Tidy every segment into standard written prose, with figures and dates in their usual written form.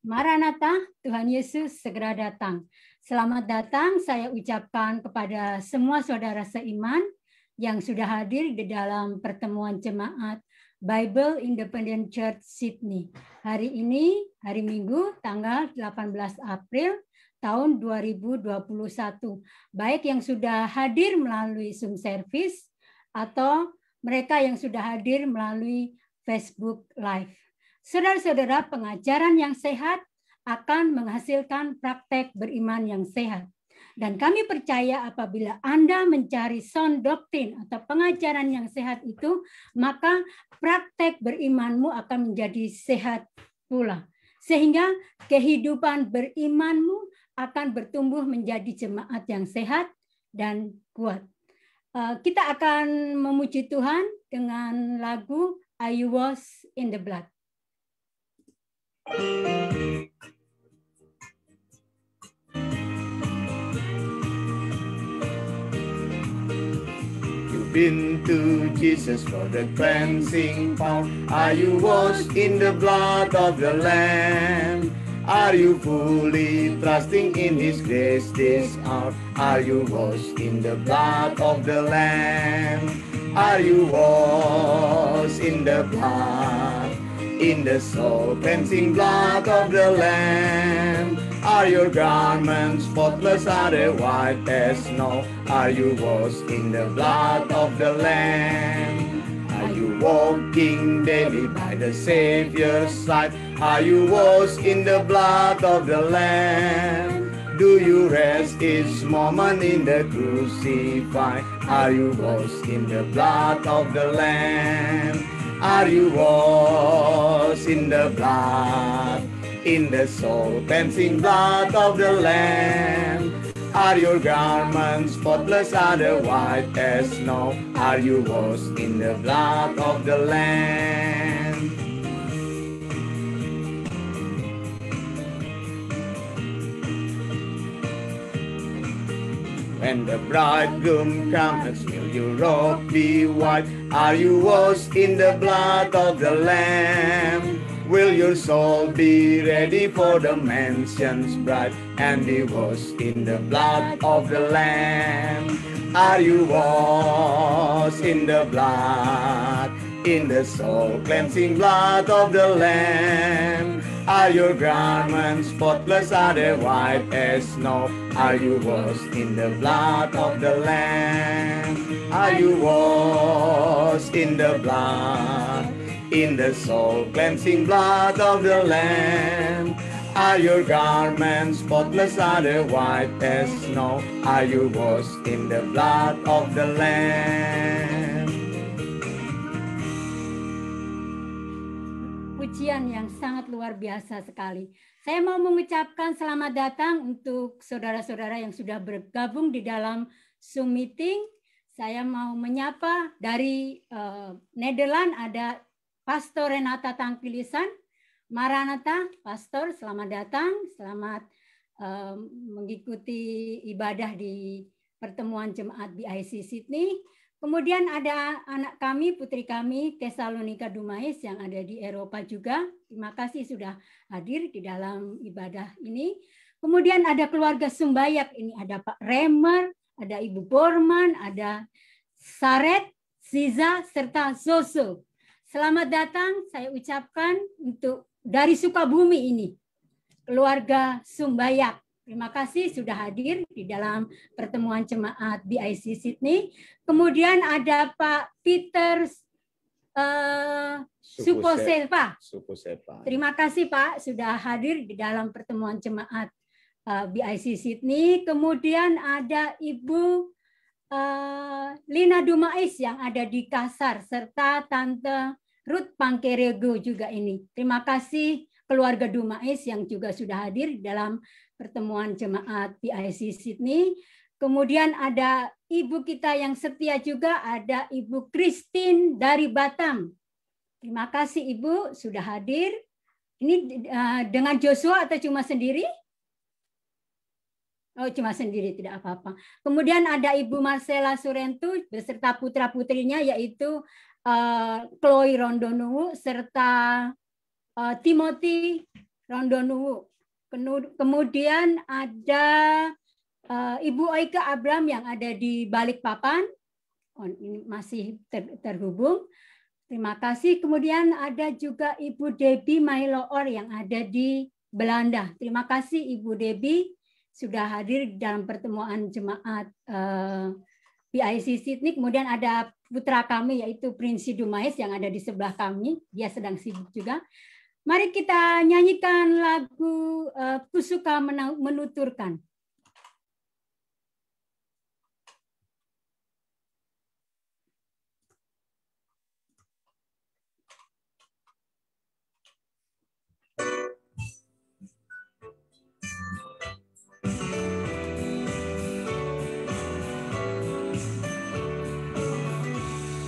Maranatha, Tuhan Yesus segera datang. Selamat datang saya ucapkan kepada semua saudara seiman yang sudah hadir di dalam pertemuan jemaat Bible Independent Church Sydney. Hari ini, hari Minggu, tanggal 18 April tahun 2021. Baik yang sudah hadir melalui Zoom service atau mereka yang sudah hadir melalui Facebook Live. Saudara-saudara, pengajaran yang sehat akan menghasilkan praktek beriman yang sehat. Dan kami percaya apabila Anda mencari sound doctrine atau pengajaran yang sehat itu, maka praktek berimanmu akan menjadi sehat pula. Sehingga kehidupan berimanmu akan bertumbuh menjadi jemaat yang sehat dan kuat. Kita akan memuji Tuhan dengan lagu I Was in the Blood. You've been to Jesus for the cleansing power. Are you washed in the blood of the Lamb? Are you fully trusting in His grace this hour? Are you washed in the blood of the Lamb? Are you washed in the blood? In the soul cleansing blood of the Lamb? Are your garments spotless? Are they white as snow? Are you washed in the blood of the Lamb? Are you walking daily by the Savior's side? Are you washed in the blood of the Lamb? Do you rest each moment in the crucified? Are you washed in the blood of the Lamb? Are you washed in the blood, in the soul cleansing blood of the Lamb? Are your garments spotless? Are they white as snow? Are you washed in the blood of the Lamb? When the bridegroom comes, will your robe be white? Are you washed in the blood of the Lamb? Will your soul be ready for the mansion's bride and be washed in the blood of the Lamb? Are you washed in the blood, in the soul cleansing blood of the Lamb? Are your garments spotless? Are they white as snow? Are you washed in the blood of the Lamb? Are you washed in the blood, in the soul cleansing blood of the Lamb? Are your garments spotless? Are they white as snow? Are you washed in the blood of the Lamb? Pujian yang sangat luar biasa sekali. Saya mau mengucapkan selamat datang untuk saudara-saudara yang sudah bergabung di dalam Zoom meeting. Saya mau menyapa dari Nederland ada Pastor Renata Tangpilisan. Maranatha, Pastor, selamat datang. Selamat mengikuti ibadah di pertemuan jemaat BIC Sydney. Kemudian ada anak kami, putri kami, Tesalonika Dumais yang ada di Eropa juga. Terima kasih sudah hadir di dalam ibadah ini. Kemudian ada keluarga Sumbayak, ini ada Pak Remer, ada Ibu Borman, ada Saret, Siza, serta Zoso. Selamat datang, saya ucapkan untuk dari Sukabumi ini, keluarga Sumbayak. Terima kasih sudah hadir di dalam pertemuan jemaat BIC Sydney. Kemudian ada Pak Peter Suposepa. Terima kasih Pak sudah hadir di dalam pertemuan jemaat BIC Sydney. Kemudian ada Ibu Lina Dumais yang ada di Kasar serta Tante Ruth Pangkerego juga ini. Terima kasih keluarga Dumais yang juga sudah hadir di dalam pertemuan jemaat BIC Sydney. Kemudian ada ibu kita yang setia juga, ada Ibu Christine dari Batam. Terima kasih Ibu sudah hadir. Ini dengan Joshua atau cuma sendiri? Oh, cuma sendiri, tidak apa-apa. Kemudian ada Ibu Marcella Surentu beserta putra-putrinya yaitu Chloe Rondonuwu serta Timothy Rondonuwu. Kemudian ada Ibu Oike Abram yang ada di Balikpapan. Oh, ini masih terhubung. Terima kasih. Kemudian ada juga Ibu Debbie Mailoor yang ada di Belanda. Terima kasih Ibu Debbie sudah hadir dalam pertemuan jemaat PIC Sydney. Kemudian ada putra kami yaitu Prinsi Dumais yang ada di sebelah kami. Dia sedang sibuk juga. Mari kita nyanyikan lagu Ku Suka Menuturkan.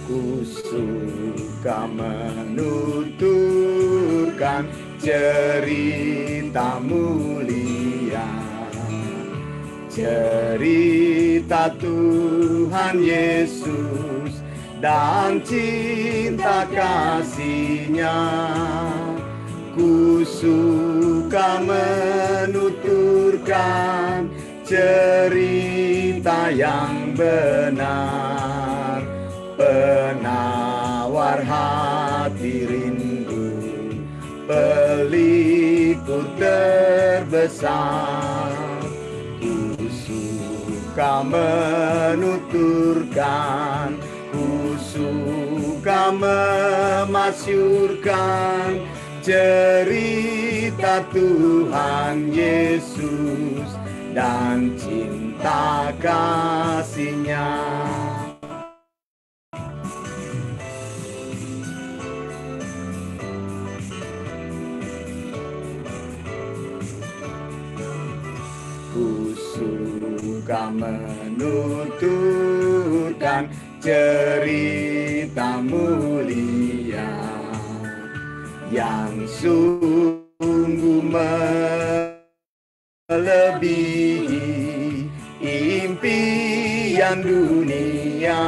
Ku suka menuturkan cerita mulia, cerita Tuhan Yesus dan cinta kasih-Nya. Ku suka menuturkan cerita yang benar, penawar hati rindu, pelipur terbesar. Ku suka menuturkan, ku suka memasyurkan cerita Tuhan Yesus dan cinta kasih-Nya. Ku suka menuturkan cerita mulia yang sungguh melebihi impian dunia.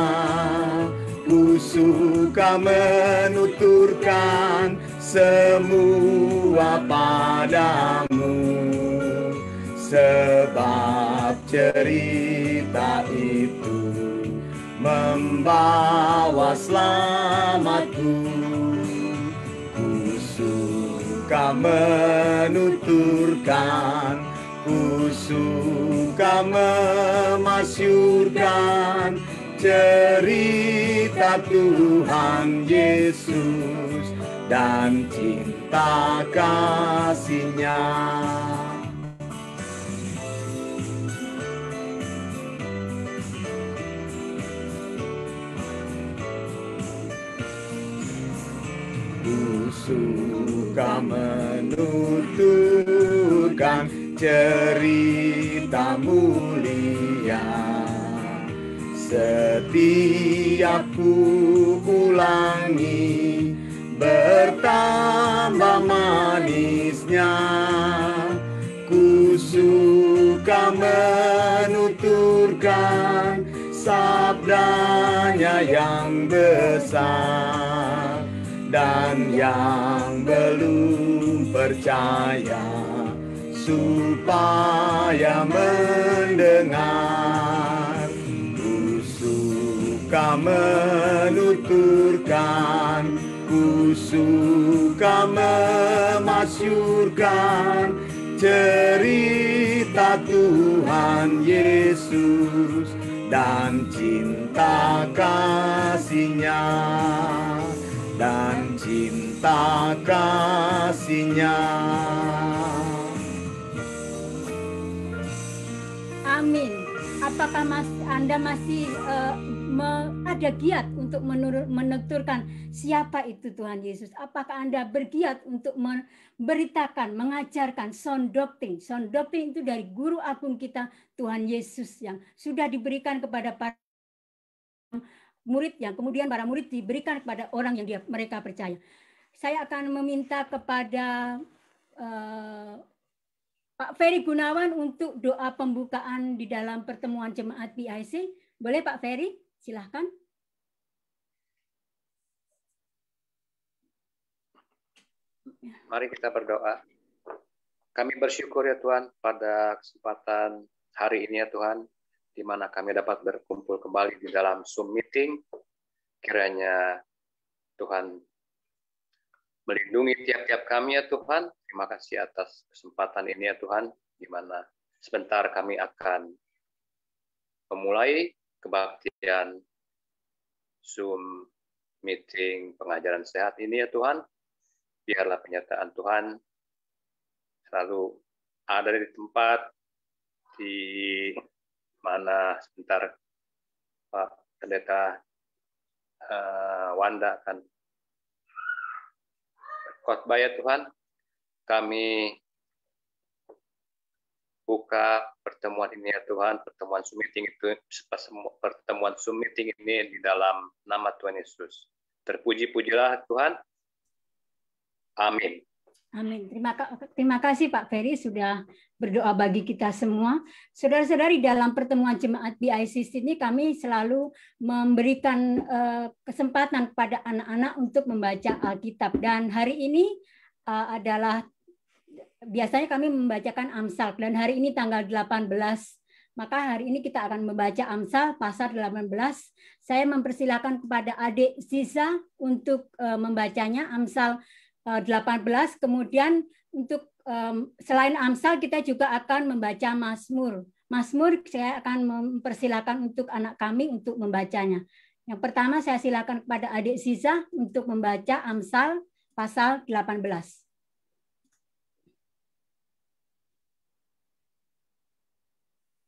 Ku suka menuturkan semua padamu, sebab cerita itu membawa selamatku. Suka menuturkan, ku suka memasyurkan cerita Tuhan Yesus dan cinta kasih-Nya. Ku suka menuturkan cerita mulia, setiap ku ulangi bertambah manisnya. Ku suka menuturkan sabdanya yang besar, dan yang belum percaya supaya mendengar. Ku suka menuturkan, ku suka memasyurkan cerita Tuhan Yesus dan cinta kasih-Nya, dan cinta kasih-Nya. Amin. Apakah Anda masih ada giat untuk menuturkan siapa itu Tuhan Yesus? Apakah Anda bergiat untuk memberitakan, mengajarkan sound doctrine? Sound doctrine itu dari guru agung kita Tuhan Yesus yang sudah diberikan kepada para murid, yang kemudian para murid diberikan kepada orang yang mereka percaya. Saya akan meminta kepada Pak Ferry Gunawan untuk doa pembukaan di dalam pertemuan jemaat PIC. Boleh Pak Ferry? Silahkan. Mari kita berdoa. Kami bersyukur ya Tuhan pada kesempatan hari ini ya Tuhan, di mana kami dapat berkumpul kembali di dalam Zoom meeting. Kiranya Tuhan melindungi tiap-tiap kami ya Tuhan. Terima kasih atas kesempatan ini ya Tuhan, di mana sebentar kami akan memulai kebaktian Zoom meeting pengajaran sehat ini ya Tuhan. Biarlah penyertaan Tuhan selalu ada di tempat di mana sebentar Pak Pendeta Wanda akan khotbah ya Tuhan. Kami buka pertemuan ini ya Tuhan, pertemuan Zoom meeting ini di dalam nama Tuhan Yesus. Terpuji-pujilah Tuhan. Amin. Amin. Terima kasih Pak Ferry sudah berdoa bagi kita semua. Saudara-saudari, dalam pertemuan jemaat BICC ini kami selalu memberikan kesempatan kepada anak-anak untuk membaca Alkitab. Dan hari ini adalah biasanya kami membacakan Amsal, dan hari ini tanggal 18. Maka hari ini kita akan membaca Amsal pasal 18. Saya mempersilakan kepada adik Ziza untuk membacanya Amsal 18. Kemudian untuk selain Amsal kita juga akan membaca Mazmur. Mazmur saya akan mempersilakan untuk anak kami untuk membacanya. Yang pertama saya silakan kepada adik Ziza untuk membaca Amsal pasal 18.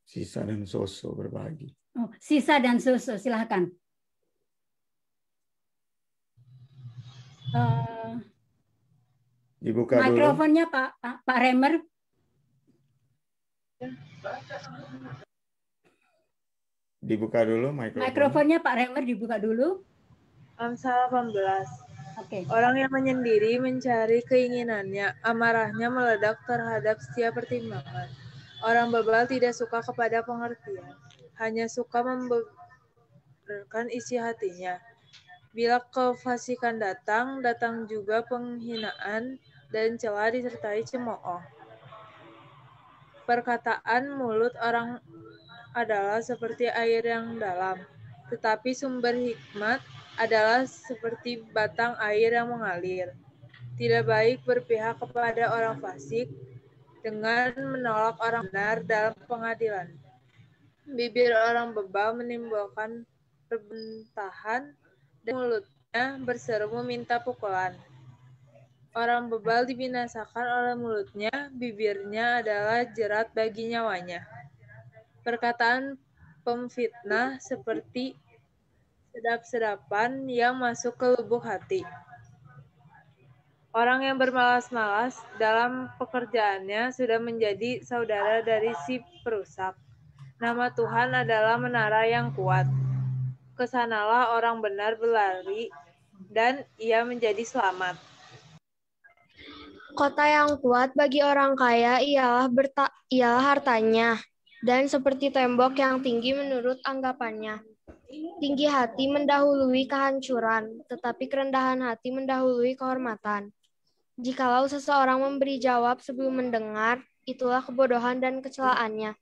Sisa dan Soso berbagi. Oh, Sisa dan Soso, silakan. Dibuka mikrofonnya dulu. Pak Remer. Dibuka dulu mikrofonnya Pak Remer, dibuka dulu. Amsal 18. Oke. Orang yang menyendiri mencari keinginannya, amarahnya meledak terhadap setiap pertimbangan. Orang bebal tidak suka kepada pengertian, hanya suka membeberkan isi hatinya. Bila kefasikan datang, datang juga penghinaan dan cela disertai cemooh. Perkataan mulut orang adalah seperti air yang dalam, tetapi sumber hikmat adalah seperti batang air yang mengalir. Tidak baik berpihak kepada orang fasik dengan menolak orang benar dalam pengadilan. Bibir orang bebal menimbulkan perbentahan dan mulutnya berseru meminta pukulan. Orang bebal dibinasakan oleh mulutnya, bibirnya adalah jerat bagi nyawanya. Perkataan pemfitnah seperti sedap-sedapan yang masuk ke lubuk hati. Orang yang bermalas-malas dalam pekerjaannya sudah menjadi saudara dari si perusak. Nama Tuhan adalah menara yang kuat. Kesanalah orang benar berlari, dan ia menjadi selamat. Kota yang kuat bagi orang kaya ialah hartanya, dan seperti tembok yang tinggi menurut anggapannya. Tinggi hati mendahului kehancuran, tetapi kerendahan hati mendahului kehormatan. Jikalau seseorang memberi jawab sebelum mendengar, itulah kebodohan dan kecelaannya.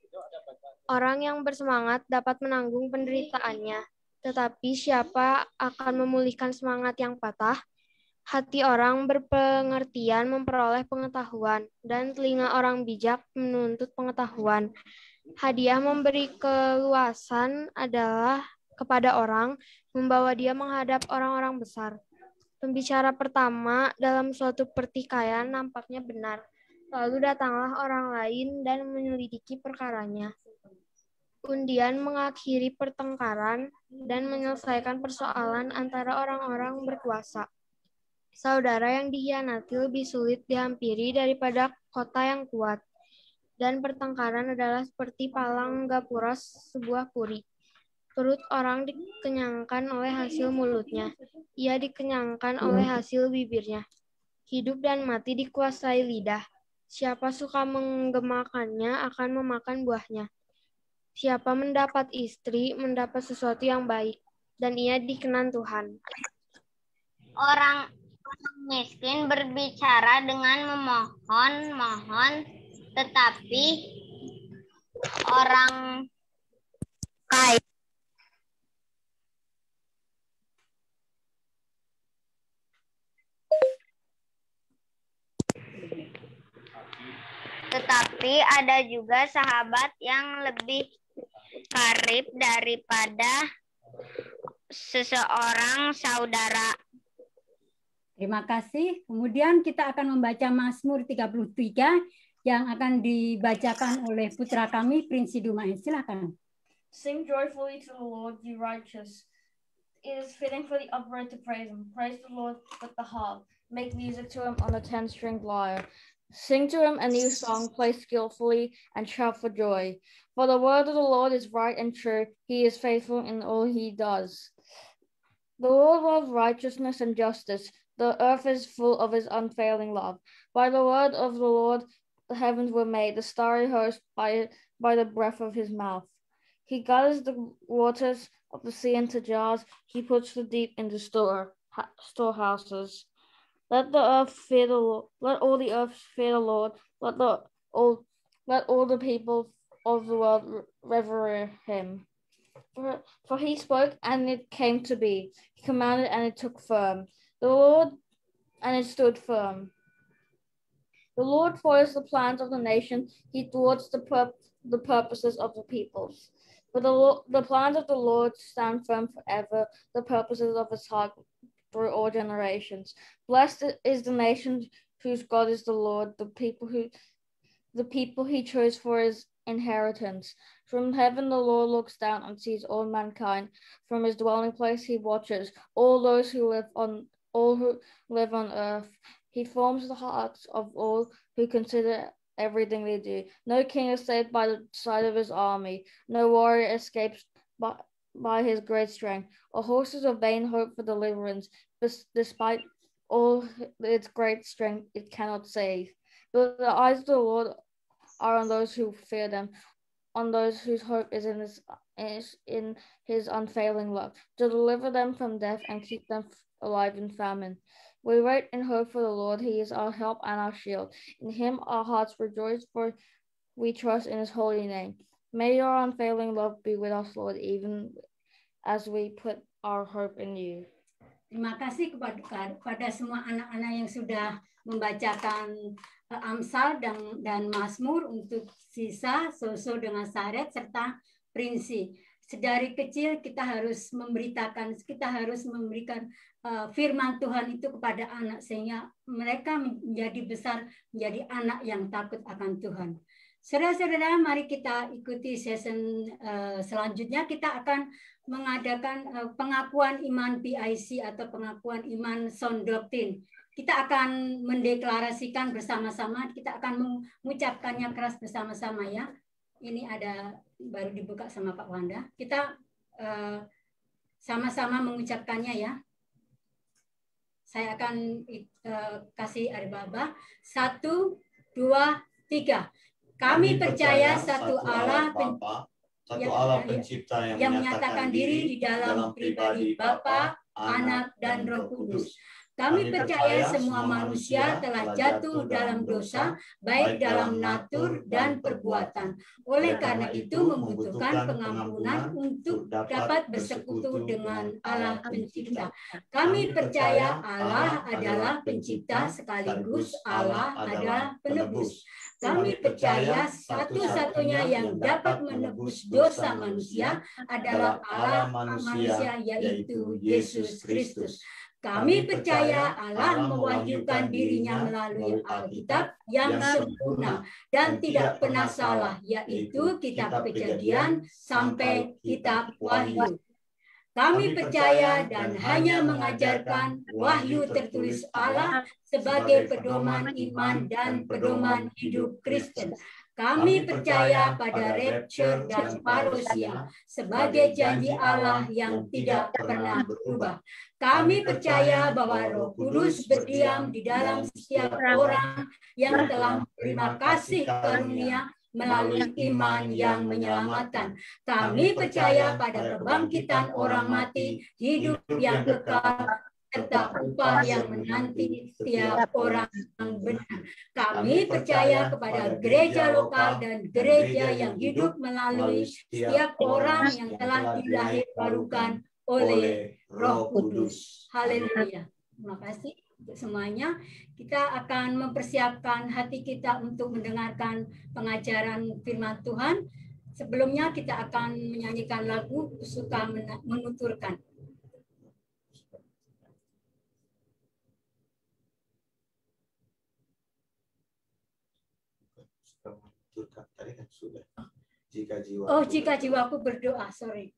Orang yang bersemangat dapat menanggung penderitaannya, tetapi siapa akan memulihkan semangat yang patah? Hati orang berpengertian memperoleh pengetahuan, dan telinga orang bijak menuntut pengetahuan. Hadiah memberi keluasan adalah kepada orang, membawa dia menghadap orang-orang besar. Pembicara pertama dalam suatu pertikaian nampaknya benar, lalu datanglah orang lain dan menyelidiki perkaranya. Undian mengakhiri pertengkaran dan menyelesaikan persoalan antara orang-orang berkuasa. Saudara yang dikhianati lebih sulit dihampiri daripada kota yang kuat, dan pertengkaran adalah seperti palang gapuros sebuah puri. Perut orang dikenyangkan oleh hasil mulutnya, ia dikenyangkan oleh hasil bibirnya. Hidup dan mati dikuasai lidah. Siapa suka menggemakannya akan memakan buahnya. Siapa mendapat istri, mendapat sesuatu yang baik, dan ia dikenan Tuhan. Orang miskin berbicara dengan memohon-mohon, Tetapi orang kaya Tetapi ada juga sahabat yang lebih karib daripada seseorang saudara. Terima kasih. Kemudian kita akan membaca Mazmur 33 yang akan dibacakan oleh putra kami, Prinsi Dumain. Silakan. Sing joyfully to the Lord, ye righteous. It is fitting for the upright to praise him. Praise the Lord with the harp. Make music to him on the 10-stringed lyre. Sing to him a new song, play skillfully, and shout for joy. For the word of the Lord is right and true. He is faithful in all he does. The Lord loves righteousness and justice. The earth is full of his unfailing love. By the word of the Lord, the heavens were made, the starry host by the breath of his mouth. He gathers the waters of the sea into jars. He puts the deep into storehouses. Let the earth fear the Lord. Let all the earth fear the Lord. Let all the people of the world revere him. For he spoke, and it came to be. He commanded, and it took firm. The Lord, and it stood firm. The Lord follows the plans of the nation. He thwarts the purposes of the peoples. For the plans of the Lord stand firm forever. The purposes of his heart through all generations. Blessed is the nation whose God is the Lord, the people he chose for his inheritance. From heaven the Lord looks down and sees all mankind. From his dwelling place he watches all those who live on earth. He forms the hearts of all who consider everything they do. No king is saved by the side of his army. No warrior escapes by his great strength. A horse is a vain hope for deliverance. Despite all its great strength, it cannot save. But the eyes of the Lord are on those who fear them, on those whose hope is in his unfailing love, to deliver them from death and keep them alive in famine. We wait in hope for the Lord. He is our help and our shield. In him our hearts rejoice, for we trust in his holy name. May your unfailing love be with us, Lord, even as we put our hope in you. Terima kasih kepada semua anak-anak yang sudah membacakan Amsal dan Mazmur untuk Sisa, Soso dengan Saret, serta Prinsi. Sedari kecil kita harus memberikan firman Tuhan itu kepada anak sehingga mereka menjadi besar, menjadi anak yang takut akan Tuhan. Saudara-saudara, mari kita ikuti session selanjutnya. Kita akan mengadakan pengakuan iman PIC atau pengakuan iman Sound Doctrine. Kita akan mendeklarasikan bersama-sama, kita akan mengucapkannya keras bersama-sama ya. Ini ada baru dibuka sama Pak Wanda. Kita sama-sama mengucapkannya ya. Saya akan kasih Arbaba. 1, 2, 3. Kami percaya satu Allah pencipta yang menyatakan diri di dalam pribadi Bapa, Anak, dan Roh Kudus. Kami percaya semua manusia telah jatuh dalam dosa, baik dalam natur dan perbuatan. Oleh karena itu membutuhkan pengampunan untuk dapat bersekutu dengan Allah pencipta. Kami percaya Allah adalah pencipta sekaligus Allah adalah penebus. Kami percaya satu-satunya yang dapat menebus dosa manusia adalah Allah manusia, yaitu Yesus Kristus. Kami percaya Allah mewahyukan dirinya melalui Alkitab yang sempurna dan tidak pernah salah, yaitu kitab Kejadian sampai kitab Wahyu. Kami percaya dan hanya mengajarkan wahyu tertulis Allah sebagai pedoman iman dan pedoman hidup Kristen. Kami percaya pada rapture dan parousia sebagai janji Allah yang tidak pernah berubah. Kami percaya bahwa Roh Kudus berdiam di dalam setiap orang yang telah menerima kasih karunia melalui iman yang menyelamatkan. Kami percaya pada kebangkitan orang mati, hidup yang kekal, serta upah yang menanti setiap orang benar. Kami percaya kepada gereja lokal dan gereja yang hidup melalui setiap orang yang telah dilahirbarukan oleh Roh Kudus. Haleluya. Terima kasih untuk semuanya. Kita akan mempersiapkan hati kita untuk mendengarkan pengajaran firman Tuhan. Sebelumnya kita akan menyanyikan lagu Suka Menuturkan. Tadi kan sudah. Jika jiwaku berdoa, sorry.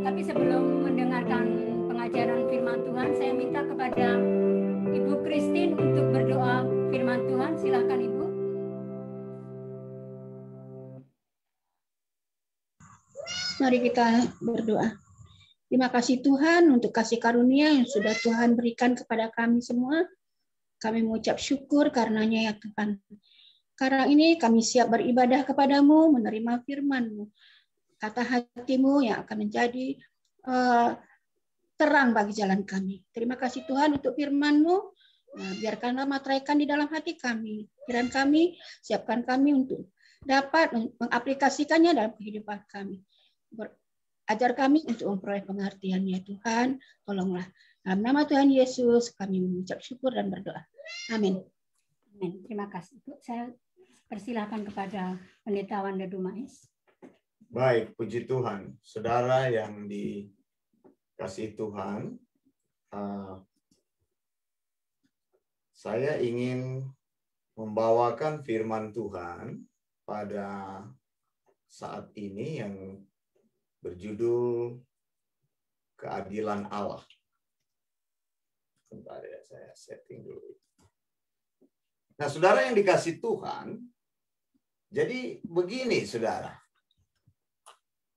Tapi sebelum mendengarkan pengajaran firman Tuhan, saya minta kepada Ibu Christine untuk berdoa firman Tuhan. Silakan Ibu. Mari kita berdoa. Terima kasih Tuhan untuk kasih karunia yang sudah Tuhan berikan kepada kami semua. Kami mengucap syukur karenanya ya Tuhan. Karena ini kami siap beribadah kepadamu, menerima firman-Mu. Kata hatimu yang akan menjadi terang bagi jalan kami. Terima kasih Tuhan untuk firman-Mu. Nah, biarkanlah materaikan di dalam hati kami, pikiran kami, siapkan kami untuk dapat mengaplikasikannya dalam kehidupan kami. Ajar kami untuk memperoleh pengertiannya, Tuhan. Tolonglah. Dalam nama Tuhan Yesus, kami mengucap syukur dan berdoa. Amin. Amin. Terima kasih. Saya persilahkan kepada Pendeta Wanda Dumais. Baik, puji Tuhan. Saudara yang dikasihi Tuhan, saya ingin membawakan firman Tuhan pada saat ini yang berjudul Keadilan Allah. Sebentar ya, saya setting dulu. Nah, saudara yang dikasihi Tuhan, jadi begini, saudara.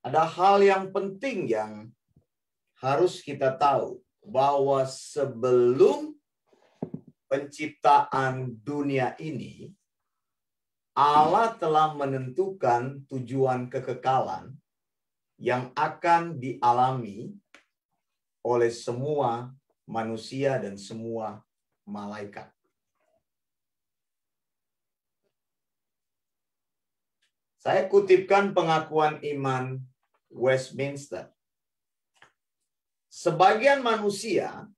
Ada hal yang penting yang harus kita tahu, bahwa sebelum penciptaan dunia ini, Allah telah menentukan tujuan kekekalan yang akan dialami oleh semua manusia dan semua malaikat. Saya kutipkan pengakuan iman Westminster. Sebagian manusia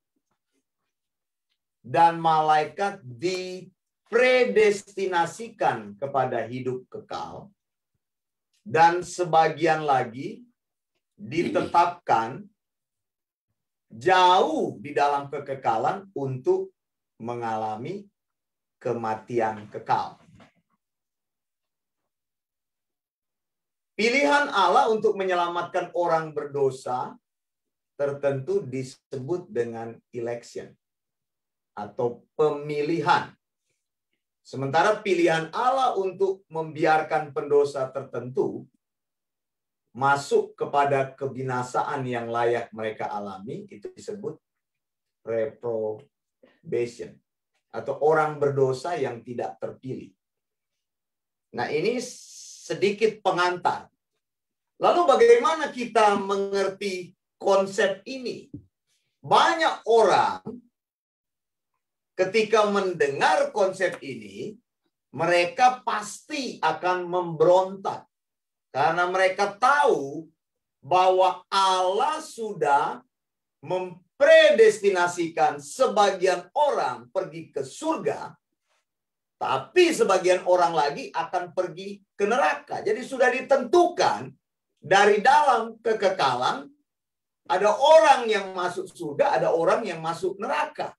dan malaikat dipredestinasikan kepada hidup kekal, dan sebagian lagi ditetapkan jauh di dalam kekekalan untuk mengalami kematian kekal. Pilihan Allah untuk menyelamatkan orang berdosa tertentu disebut dengan election atau pemilihan. Sementara pilihan Allah untuk membiarkan pendosa tertentu masuk kepada kebinasaan yang layak mereka alami, itu disebut reprobation atau orang berdosa yang tidak terpilih. Nah, ini sedikit pengantar. Lalu bagaimana kita mengerti konsep ini? Banyak orang ketika mendengar konsep ini, mereka pasti akan memberontak. Karena mereka tahu bahwa Allah sudah mempredestinasikan sebagian orang pergi ke surga, tapi sebagian orang lagi akan pergi ke neraka. Jadi sudah ditentukan dari dalam kekekalan, ada orang yang masuk surga, ada orang yang masuk neraka.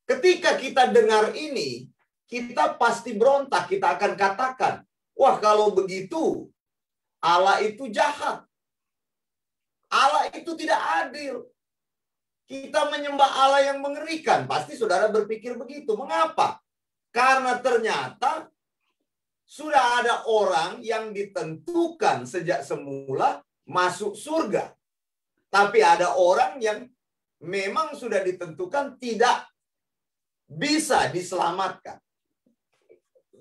Ketika kita dengar ini, kita pasti berontak. Kita akan katakan, wah, kalau begitu Allah itu jahat. Allah itu tidak adil. Kita menyembah Allah yang mengerikan. Pasti saudara berpikir begitu. Mengapa? Karena ternyata sudah ada orang yang ditentukan sejak semula masuk surga. Tapi ada orang yang memang sudah ditentukan tidak bisa diselamatkan.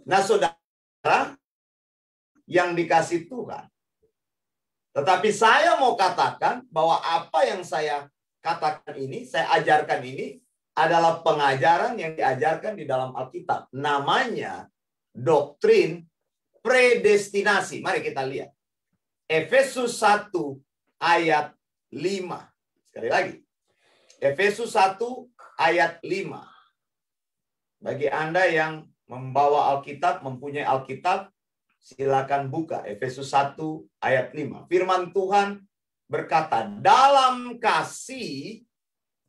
Nah, saudara yang dikasih Tuhan. Tetapi saya mau katakan bahwa apa yang saya katakan ini, saya ajarkan ini adalah pengajaran yang diajarkan di dalam Alkitab. Namanya doktrin predestinasi. Mari kita lihat. Efesus 1 ayat 5. Sekali lagi. Efesus 1 ayat 5. Bagi Anda yang membawa Alkitab, mempunyai Alkitab, silakan buka Efesus 1 ayat 5. Firman Tuhan berkata, dalam kasih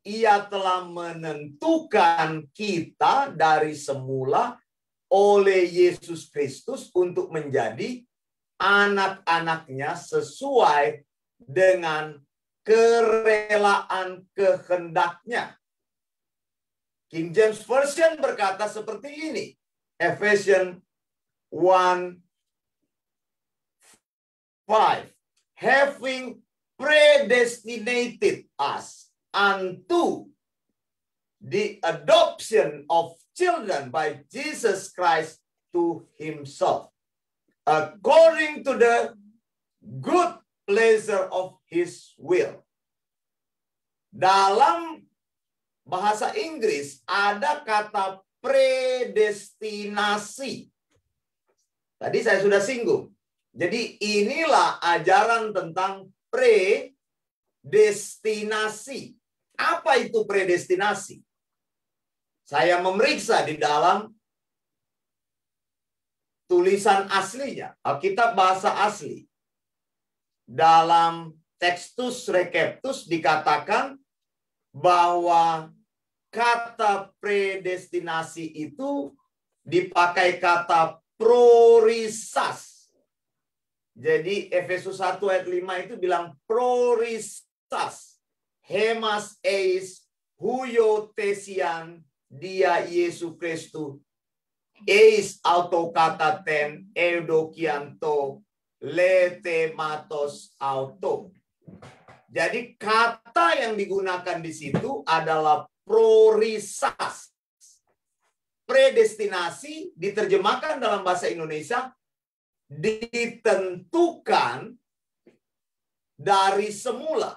Ia telah menentukan kita dari semula oleh Yesus Kristus untuk menjadi anak-anaknya sesuai dengan kerelaan kehendaknya. King James Version berkata seperti ini. Ephesians 1:5. Having predestinated us unto the adoption of children by Jesus Christ to Himself, according to the good pleasure of His will. Dalam bahasa Inggris ada kata predestinasi. Tadi saya sudah singgung. Jadi inilah ajaran tentang predestinasi. Apa itu predestinasi? Saya memeriksa di dalam tulisan aslinya, Alkitab bahasa asli. Dalam Textus Receptus dikatakan bahwa kata predestinasi itu dipakai kata prorisas. Jadi Efesus 1 ayat 5 itu bilang prorisas. Hemas eis huiotesian dia Yesus Kristus. Eis autokata ten eudokianto letematos auto. Jadi kata yang digunakan di situ adalah prorisas. Predestinasi diterjemahkan dalam bahasa Indonesia ditentukan dari semula.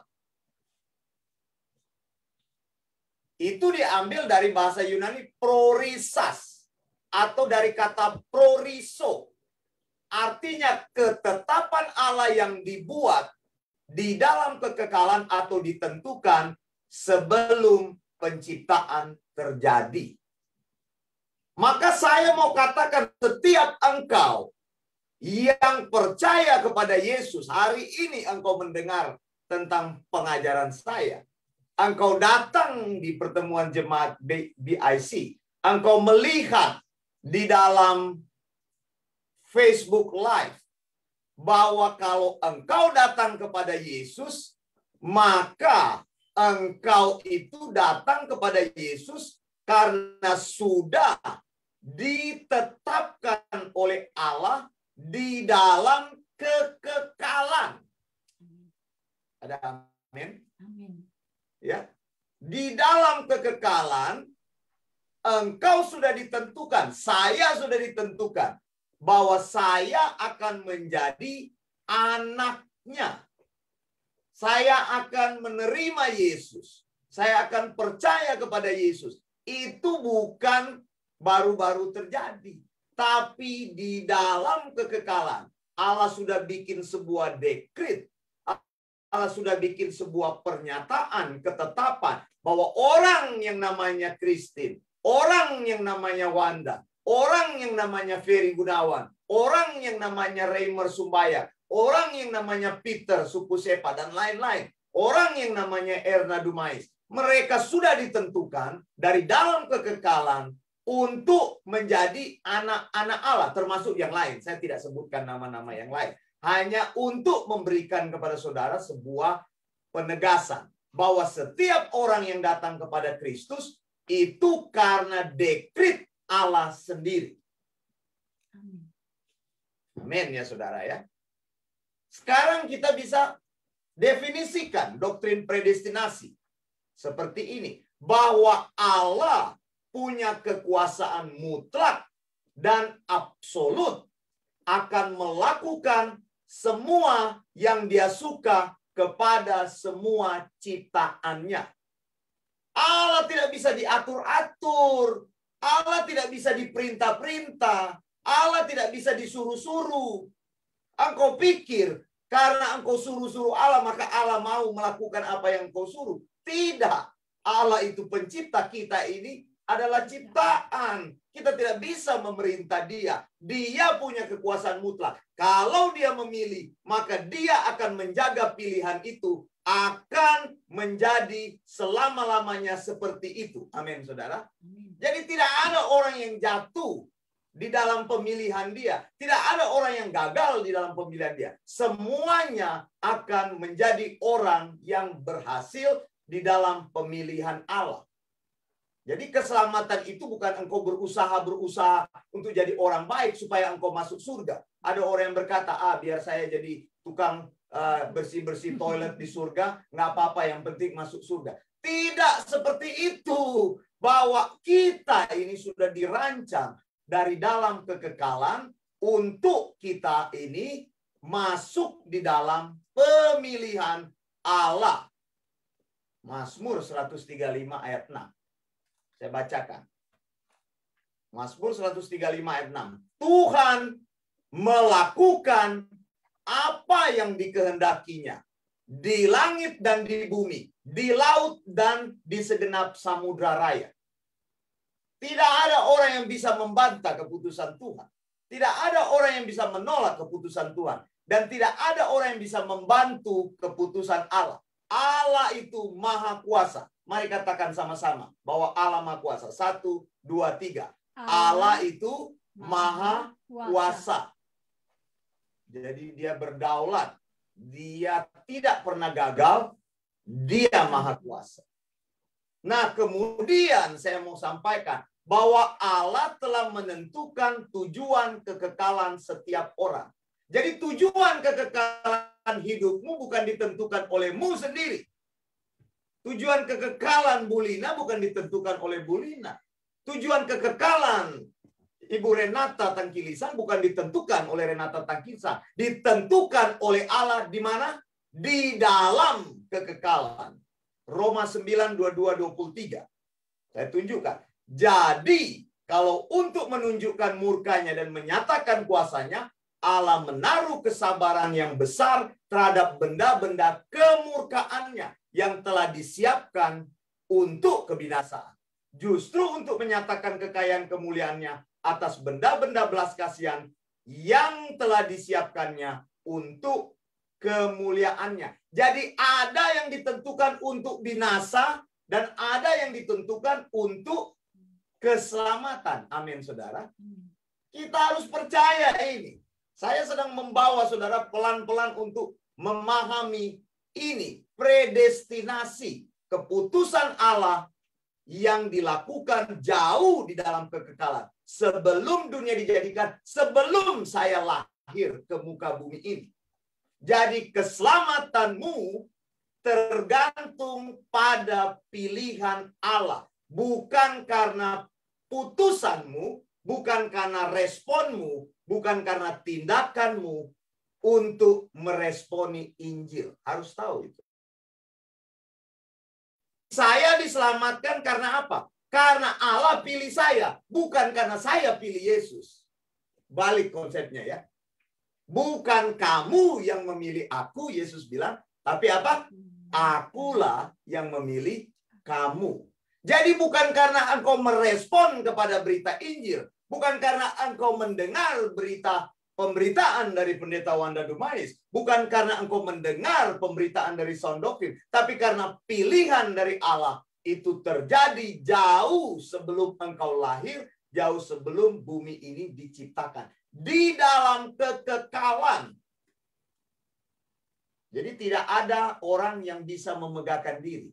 Itu diambil dari bahasa Yunani prorisas atau dari kata proriso. Artinya ketetapan Allah yang dibuat di dalam kekekalan atau ditentukan sebelum penciptaan terjadi. Maka saya mau katakan setiap engkau yang percaya kepada Yesus, hari ini engkau mendengar tentang pengajaran saya. Engkau datang di pertemuan jemaat BIC. Engkau melihat di dalam Facebook Live bahwa kalau engkau datang kepada Yesus, maka engkau itu datang kepada Yesus karena sudah ditetapkan oleh Allah di dalam kekekalan. Ada amin? Amin. Ya. Di dalam kekekalan engkau sudah ditentukan, saya sudah ditentukan bahwa saya akan menjadi anaknya. Saya akan menerima Yesus. Saya akan percaya kepada Yesus. Itu bukan baru-baru terjadi. Tapi di dalam kekekalan, Allah sudah bikin sebuah dekret. Allah sudah bikin sebuah pernyataan, ketetapan bahwa orang yang namanya Christine, orang yang namanya Wanda, orang yang namanya Ferry Gunawan, orang yang namanya Reimer Sumbaya, orang yang namanya Peter Sukusepa, dan lain-lain. Orang yang namanya Erna Dumais. Mereka sudah ditentukan dari dalam kekekalan untuk menjadi anak-anak Allah, termasuk yang lain. Saya tidak sebutkan nama-nama yang lain. Hanya untuk memberikan kepada saudara sebuah penegasan bahwa setiap orang yang datang kepada Kristus itu karena dekret Allah sendiri. Amin ya saudara ya. Sekarang kita bisa definisikan doktrin predestinasi seperti ini. Bahwa Allah punya kekuasaan mutlak dan absolut akan melakukan semua yang dia suka kepada semua ciptaannya. Allah tidak bisa diatur-atur. Allah tidak bisa diperintah-perintah. Allah tidak bisa disuruh-suruh. Engkau pikir karena engkau suruh-suruh Allah, maka Allah mau melakukan apa yang engkau suruh. Tidak. Allah itu pencipta, kita ini adalah ciptaan. Kita tidak bisa memerintah dia. Dia punya kekuasaan mutlak. Kalau dia memilih, maka dia akan menjaga pilihan itu. Akan menjadi selama-lamanya seperti itu. Amin, saudara. Jadi tidak ada orang yang jatuh di dalam pemilihan dia. Tidak ada orang yang gagal di dalam pemilihan dia. Semuanya akan menjadi orang yang berhasil di dalam pemilihan Allah. Jadi keselamatan itu bukan engkau berusaha untuk jadi orang baik supaya engkau masuk surga. Ada orang yang berkata, biar saya jadi tukang bersih-bersih toilet di surga, nggak apa-apa, yang penting masuk surga. Tidak seperti itu. Bahwa kita ini sudah dirancang dari dalam kekekalan untuk kita ini masuk di dalam pemilihan Allah. Mazmur 135 ayat 6. Saya bacakan. Mazmur 135 ayat 6. Tuhan melakukan apa yang dikehendakinya di langit dan di bumi, di laut dan di segenap samudra raya. Tidak ada orang yang bisa membantah keputusan Tuhan. Tidak ada orang yang bisa menolak keputusan Tuhan. Dan tidak ada orang yang bisa membantu keputusan Allah. Allah itu maha kuasa. Mari katakan sama-sama bahwa Allah maha kuasa. 1, 2, 3. Allah itu maha kuasa. Jadi dia berdaulat. Dia tidak pernah gagal. Dia maha kuasa. Nah, kemudian saya mau sampaikan bahwa Allah telah menentukan tujuan kekekalan setiap orang. Jadi tujuan kekekalan hidupmu bukan ditentukan olehmu sendiri. Tujuan kekekalan Bu Lina bukan ditentukan oleh Bu Lina. Tujuan kekekalan Ibu Renata Tangkilisan bukan ditentukan oleh Renata Tangkilisan. Ditentukan oleh Allah di mana? Di dalam kekekalan. Roma 9, 22, 23. Saya tunjukkan. Jadi, kalau untuk menunjukkan murkanya dan menyatakan kuasanya, Allah menaruh kesabaran yang besar terhadap benda-benda kemurkaannya yang telah disiapkan untuk kebinasaan. Justru untuk menyatakan kekayaan kemuliaannya atas benda-benda belas kasihan yang telah disiapkannya untuk kemuliaannya. Jadi ada yang ditentukan untuk binasa dan ada yang ditentukan untuk keselamatan. Amin, saudara. Kita harus percaya ini. Saya sedang membawa saudara pelan-pelan untuk memahami ini. Predestinasi. Keputusan Allah yang dilakukan jauh di dalam kekekalan. Sebelum dunia dijadikan, sebelum saya lahir ke muka bumi ini. Jadi keselamatanmu tergantung pada pilihan Allah. Bukan karena putusanmu, bukan karena responmu, bukan karena tindakanmu untuk meresponi Injil. Harus tahu itu. Saya diselamatkan karena apa? Karena Allah pilih saya, bukan karena saya pilih Yesus. Balik konsepnya ya. Bukan kamu yang memilih aku, Yesus bilang, tapi apa? Akulah yang memilih kamu. Jadi bukan karena engkau merespon kepada berita Injil, bukan karena engkau mendengar berita pemberitaan dari Pendeta Wanda Dumais, bukan karena engkau mendengar pemberitaan dari Sound Doctrine, tapi karena pilihan dari Allah itu terjadi jauh sebelum engkau lahir, jauh sebelum bumi ini diciptakan. Di dalam kekekalan. Jadi tidak ada orang yang bisa memegahkan diri.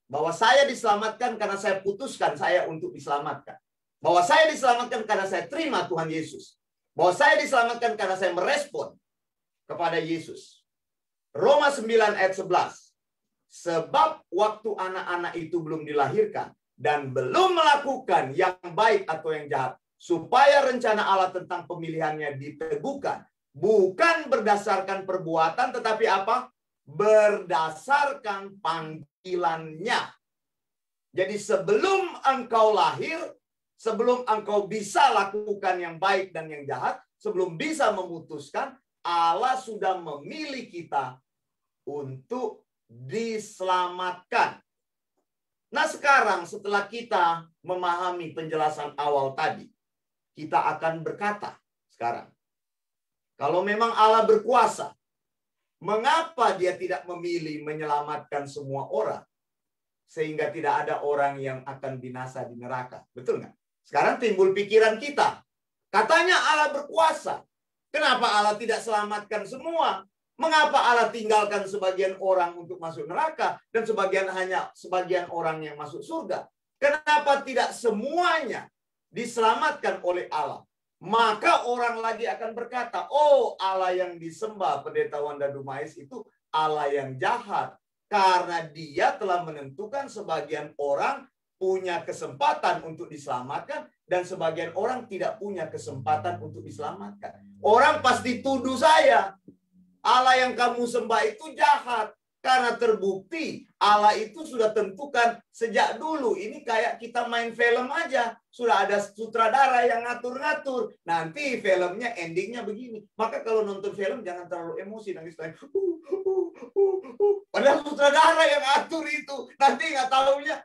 Bahwa saya diselamatkan karena saya putuskan saya untuk diselamatkan. Bahwa saya diselamatkan karena saya terima Tuhan Yesus. Bahwa saya diselamatkan karena saya merespon kepada Yesus. Roma 9 ayat 11. Sebab waktu anak-anak itu belum dilahirkan dan belum melakukan yang baik atau yang jahat, supaya rencana Allah tentang pemilihannya diteguhkan. Bukan berdasarkan perbuatan, tetapi apa? Berdasarkan panggilannya. Jadi sebelum engkau lahir, sebelum engkau bisa lakukan yang baik dan yang jahat, sebelum bisa memutuskan, Allah sudah memilih kita untuk diselamatkan. Nah sekarang setelah kita memahami penjelasan awal tadi, kita akan berkata sekarang, kalau memang Allah berkuasa, mengapa dia tidak memilih menyelamatkan semua orang? Sehingga tidak ada orang yang akan binasa di neraka. Betul nggak? Sekarang timbul pikiran kita. Katanya Allah berkuasa. Kenapa Allah tidak selamatkan semua? Mengapa Allah tinggalkan sebagian orang untuk masuk neraka dan hanya sebagian orang yang masuk surga? Kenapa tidak semuanya diselamatkan oleh Allah? Maka orang lagi akan berkata, oh Allah yang disembah Pendeta Wanda Dumais itu Allah yang jahat. Karena dia telah menentukan sebagian orang punya kesempatan untuk diselamatkan dan sebagian orang tidak punya kesempatan untuk diselamatkan. Orang pasti tuduh saya, Allah yang kamu sembah itu jahat. Karena terbukti Allah itu sudah tentukan sejak dulu. Ini kayak kita main film aja. Sudah ada sutradara yang ngatur-ngatur. Nanti filmnya endingnya begini. Maka kalau nonton film jangan terlalu emosi. Nangis-nangis. Padahal sutradara yang ngatur itu. Nanti nggak tahunya,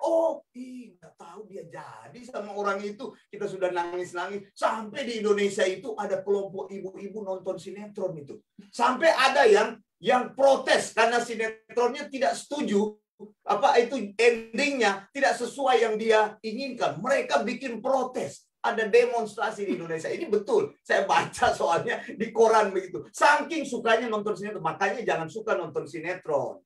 nggak tahu dia jadi sama orang itu. Kita sudah nangis-nangis. Sampai di Indonesia itu ada kelompok ibu-ibu nonton sinetron itu. Sampai ada yang protes karena sinetronnya tidak setuju. Itu endingnya tidak sesuai yang dia inginkan. Mereka bikin protes. Ada demonstrasi di Indonesia. Ini betul. Saya baca soalnya di koran begitu. Saking sukanya nonton sinetron. Makanya jangan suka nonton sinetron.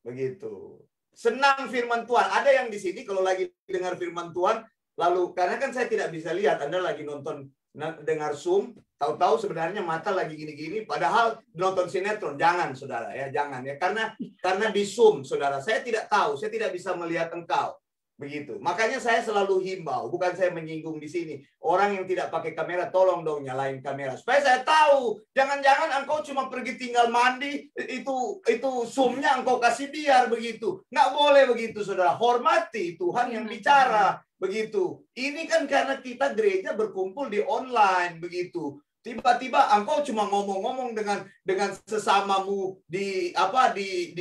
Begitu. Senang firman Tuhan. Ada yang di sini kalau lagi dengar firman Tuhan, lalu karena kan saya tidak bisa lihat Anda lagi nonton dengar Zoom, tahu-tahu sebenarnya mata lagi gini-gini, padahal nonton sinetron. Jangan, saudara, ya, jangan ya, karena di Zoom, saudara, saya tidak tahu, saya tidak bisa melihat engkau, begitu. Makanya saya selalu himbau, bukan saya menyinggung di sini. Orang yang tidak pakai kamera, tolong dong nyalain kamera, supaya saya tahu. Jangan-jangan engkau cuma pergi tinggal mandi, itu Zoom-nya engkau kasih biar begitu. Nggak boleh begitu, saudara. Hormati Tuhan yang bicara. Begitu. Ini kan karena kita gereja berkumpul di online begitu. Tiba-tiba engkau cuma ngomong-ngomong dengan sesamamu di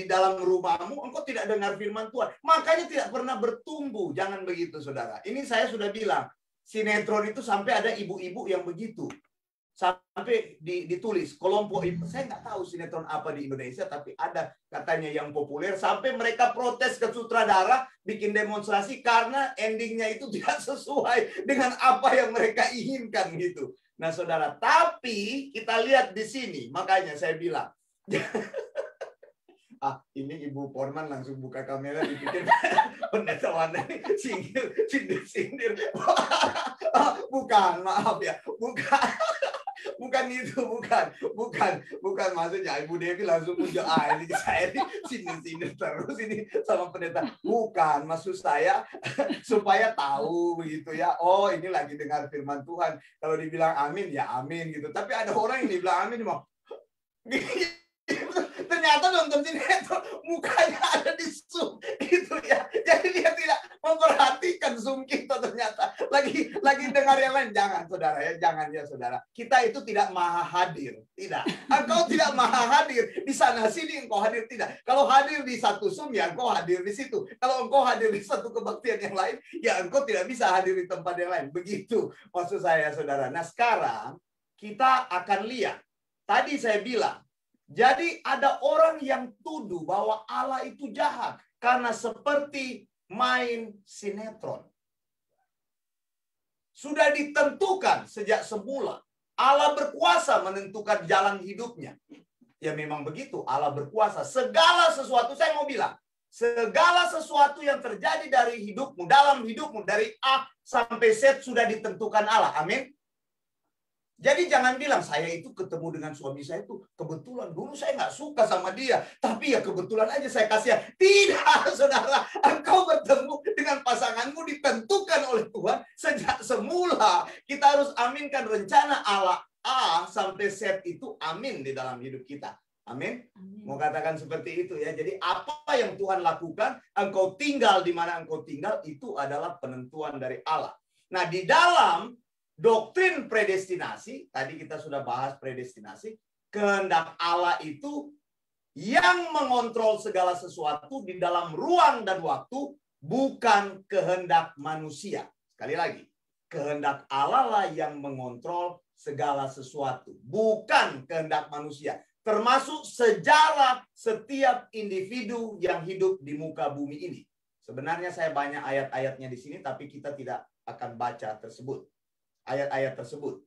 dalam rumahmu, engkau tidak dengar firman Tuhan. Makanya tidak pernah bertumbuh. Jangan begitu, saudara. Ini saya sudah bilang, sinetron itu sampai ada ibu-ibu yang begitu. Sampai ditulis kelompok ibu. Saya nggak tahu sinetron apa di Indonesia, tapi ada katanya yang populer. Sampai mereka protes ke sutradara, bikin demonstrasi karena endingnya itu tidak sesuai dengan apa yang mereka inginkan gitu. Nah, saudara, tapi kita lihat di sini, makanya saya bilang, ini Ibu Porman langsung buka kamera, dipikir pendeta Wanda ini sindir. Bukan, maaf ya, bukan itu, bukan maksudnya Ibu Devi langsung muncul, ini saya ini sindir terus ini sama pendeta. Bukan, maksud saya supaya tahu begitu ya. Oh, ini lagi dengar firman Tuhan. Kalau dibilang amin ya amin gitu. Tapi ada orang yang dibilang amin mau ternyata nonton sinetron mukanya ada di Zoom gitu ya. Jadi dia tidak memperhatikan Zoom kita, ternyata lagi dengar yang lain. Jangan, saudara ya, jangan ya, saudara. Kita itu tidak maha hadir, tidak. Engkau tidak maha hadir di sana sini, engkau hadir tidak. Kalau hadir di satu Zoom ya engkau hadir di situ. Kalau engkau hadir di satu kebaktian yang lain ya engkau tidak bisa hadir di tempat yang lain. Begitu maksud saya, saudara. Nah, sekarang kita akan lihat. Tadi saya bilang, jadi ada orang yang tuduh bahwa Allah itu jahat karena seperti main sinetron. Sudah ditentukan sejak semula. Allah berkuasa menentukan jalan hidupnya. Ya memang begitu, Allah berkuasa. Segala sesuatu, saya mau bilang, segala sesuatu yang terjadi dari hidupmu, dalam hidupmu, dari A sampai Z sudah ditentukan Allah. Amin. Jadi jangan bilang saya itu ketemu dengan suami saya itu kebetulan. Dulu saya nggak suka sama dia, tapi ya kebetulan aja saya kasihan. Tidak, saudara. Engkau bertemu dengan pasanganmu ditentukan oleh Tuhan sejak semula. Kita harus aminkan rencana Allah A sampai Z itu amin di dalam hidup kita. Amin. Mau katakan seperti itu ya. Jadi apa yang Tuhan lakukan, engkau tinggal di mana engkau tinggal, itu adalah penentuan dari Allah. Nah, di dalam doktrin predestinasi, tadi kita sudah bahas predestinasi, kehendak Allah itu yang mengontrol segala sesuatu di dalam ruang dan waktu, bukan kehendak manusia. Sekali lagi, kehendak Allah lah yang mengontrol segala sesuatu, bukan kehendak manusia. Termasuk sejarah setiap individu yang hidup di muka bumi ini. Sebenarnya saya banyak ayat-ayatnya di sini, tapi kita tidak akan baca tersebut. Ayat-ayat tersebut.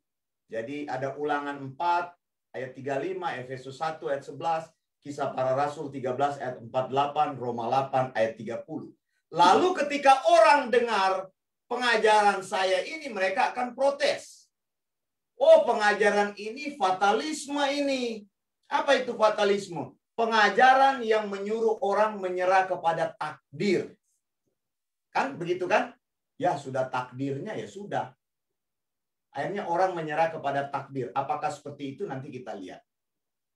Jadi ada Ulangan 4 ayat 35, Efesus 1 ayat 11, Kisah Para Rasul 13 ayat 48, Roma 8 ayat 30. Lalu ketika orang dengar pengajaran saya ini, mereka akan protes. Oh, pengajaran ini fatalisme ini. Apa itu fatalisme? Pengajaran yang menyuruh orang menyerah kepada takdir. Kan begitu kan? Ya sudah takdirnya, ya sudah. Akhirnya orang menyerah kepada takdir. Apakah seperti itu? Nanti kita lihat.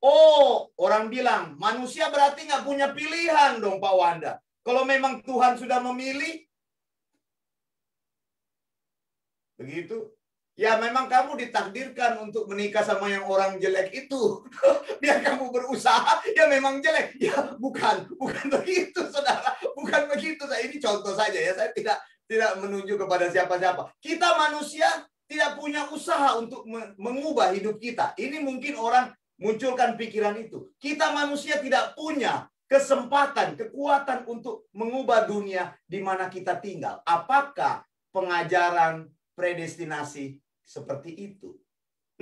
Oh, orang bilang, manusia berarti nggak punya pilihan dong Pak Wanda. Kalau memang Tuhan sudah memilih, begitu. Ya memang kamu ditakdirkan untuk menikah sama yang orang jelek itu. Biar kamu berusaha, ya memang jelek. Ya bukan begitu saudara. Bukan begitu. Ini contoh saja ya. Saya tidak menuju kepada siapa-siapa. Kita manusia tidak punya usaha untuk mengubah hidup kita. Ini mungkin orang munculkan pikiran itu. Kita manusia tidak punya kesempatan, kekuatan untuk mengubah dunia di mana kita tinggal. Apakah pengajaran predestinasi seperti itu?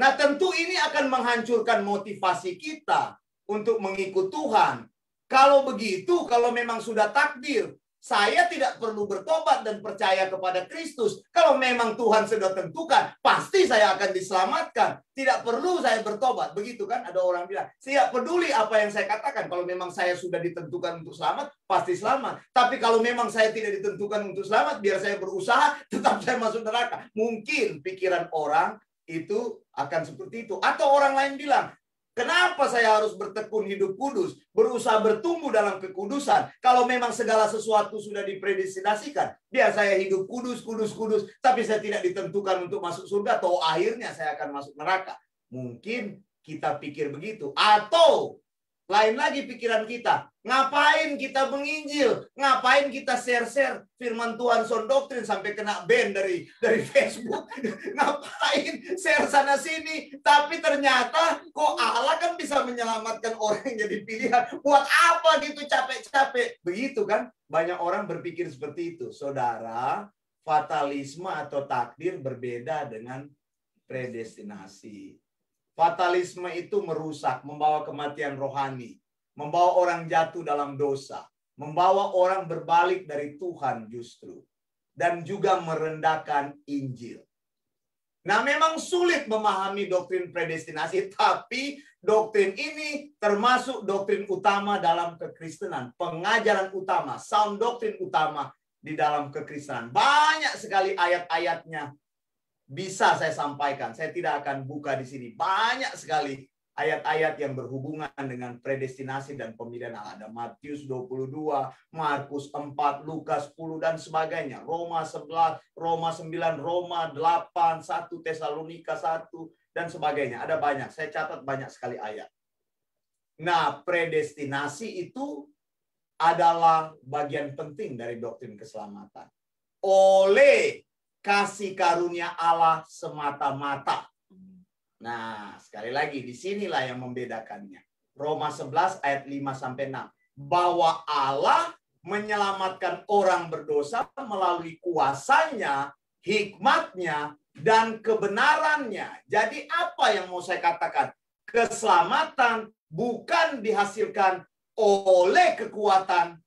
Nah, tentu ini akan menghancurkan motivasi kita untuk mengikut Tuhan. Kalau begitu, kalau memang sudah takdir, saya tidak perlu bertobat dan percaya kepada Kristus. Kalau memang Tuhan sudah tentukan, pasti saya akan diselamatkan. Tidak perlu saya bertobat. Begitu kan? Ada orang bilang, saya peduli apa yang saya katakan. Kalau memang saya sudah ditentukan untuk selamat, pasti selamat. Tapi kalau memang saya tidak ditentukan untuk selamat, biar saya berusaha, tetap saya masuk neraka. Mungkin pikiran orang itu akan seperti itu. Atau orang lain bilang, kenapa saya harus bertekun hidup kudus, berusaha bertumbuh dalam kekudusan, kalau memang segala sesuatu sudah dipredestinasikan, biar saya hidup kudus, tapi saya tidak ditentukan untuk masuk surga, atau akhirnya saya akan masuk neraka. Mungkin kita pikir begitu. Atau lain lagi pikiran kita, ngapain kita menginjil, ngapain kita share-share firman Tuhan sound doktrin sampai kena ban dari Facebook, ngapain share sana sini, tapi ternyata kok Allah kan bisa menyelamatkan orang yang jadi pilihan, buat apa gitu capek-capek, begitu kan? Banyak orang berpikir seperti itu. Saudara, fatalisme atau takdir berbeda dengan predestinasi. Fatalisme itu merusak, membawa kematian rohani, membawa orang jatuh dalam dosa, membawa orang berbalik dari Tuhan justru, dan juga merendahkan Injil. Nah, memang sulit memahami doktrin predestinasi, tapi doktrin ini termasuk doktrin utama dalam kekristenan, pengajaran utama, sound doktrin utama di dalam kekristenan. Banyak sekali ayat-ayatnya. Bisa saya sampaikan, saya tidak akan buka di sini. Banyak sekali ayat-ayat yang berhubungan dengan predestinasi dan pemilihan Allah. Ada Matius 22, Markus 4, Lukas 10, dan sebagainya. Roma 11, Roma 9, Roma 8, 1 Tesalonika 1, dan sebagainya. Ada banyak, saya catat banyak sekali ayat. Nah, predestinasi itu adalah bagian penting dari doktrin keselamatan. Oleh kasih karunia Allah semata-mata. Nah, sekali lagi, disinilah yang membedakannya. Roma 11 ayat 5-6. Bahwa Allah menyelamatkan orang berdosa melalui kuasanya, hikmatnya, dan kebenarannya. Jadi apa yang mau saya katakan? Keselamatan bukan dihasilkan oleh kekuatan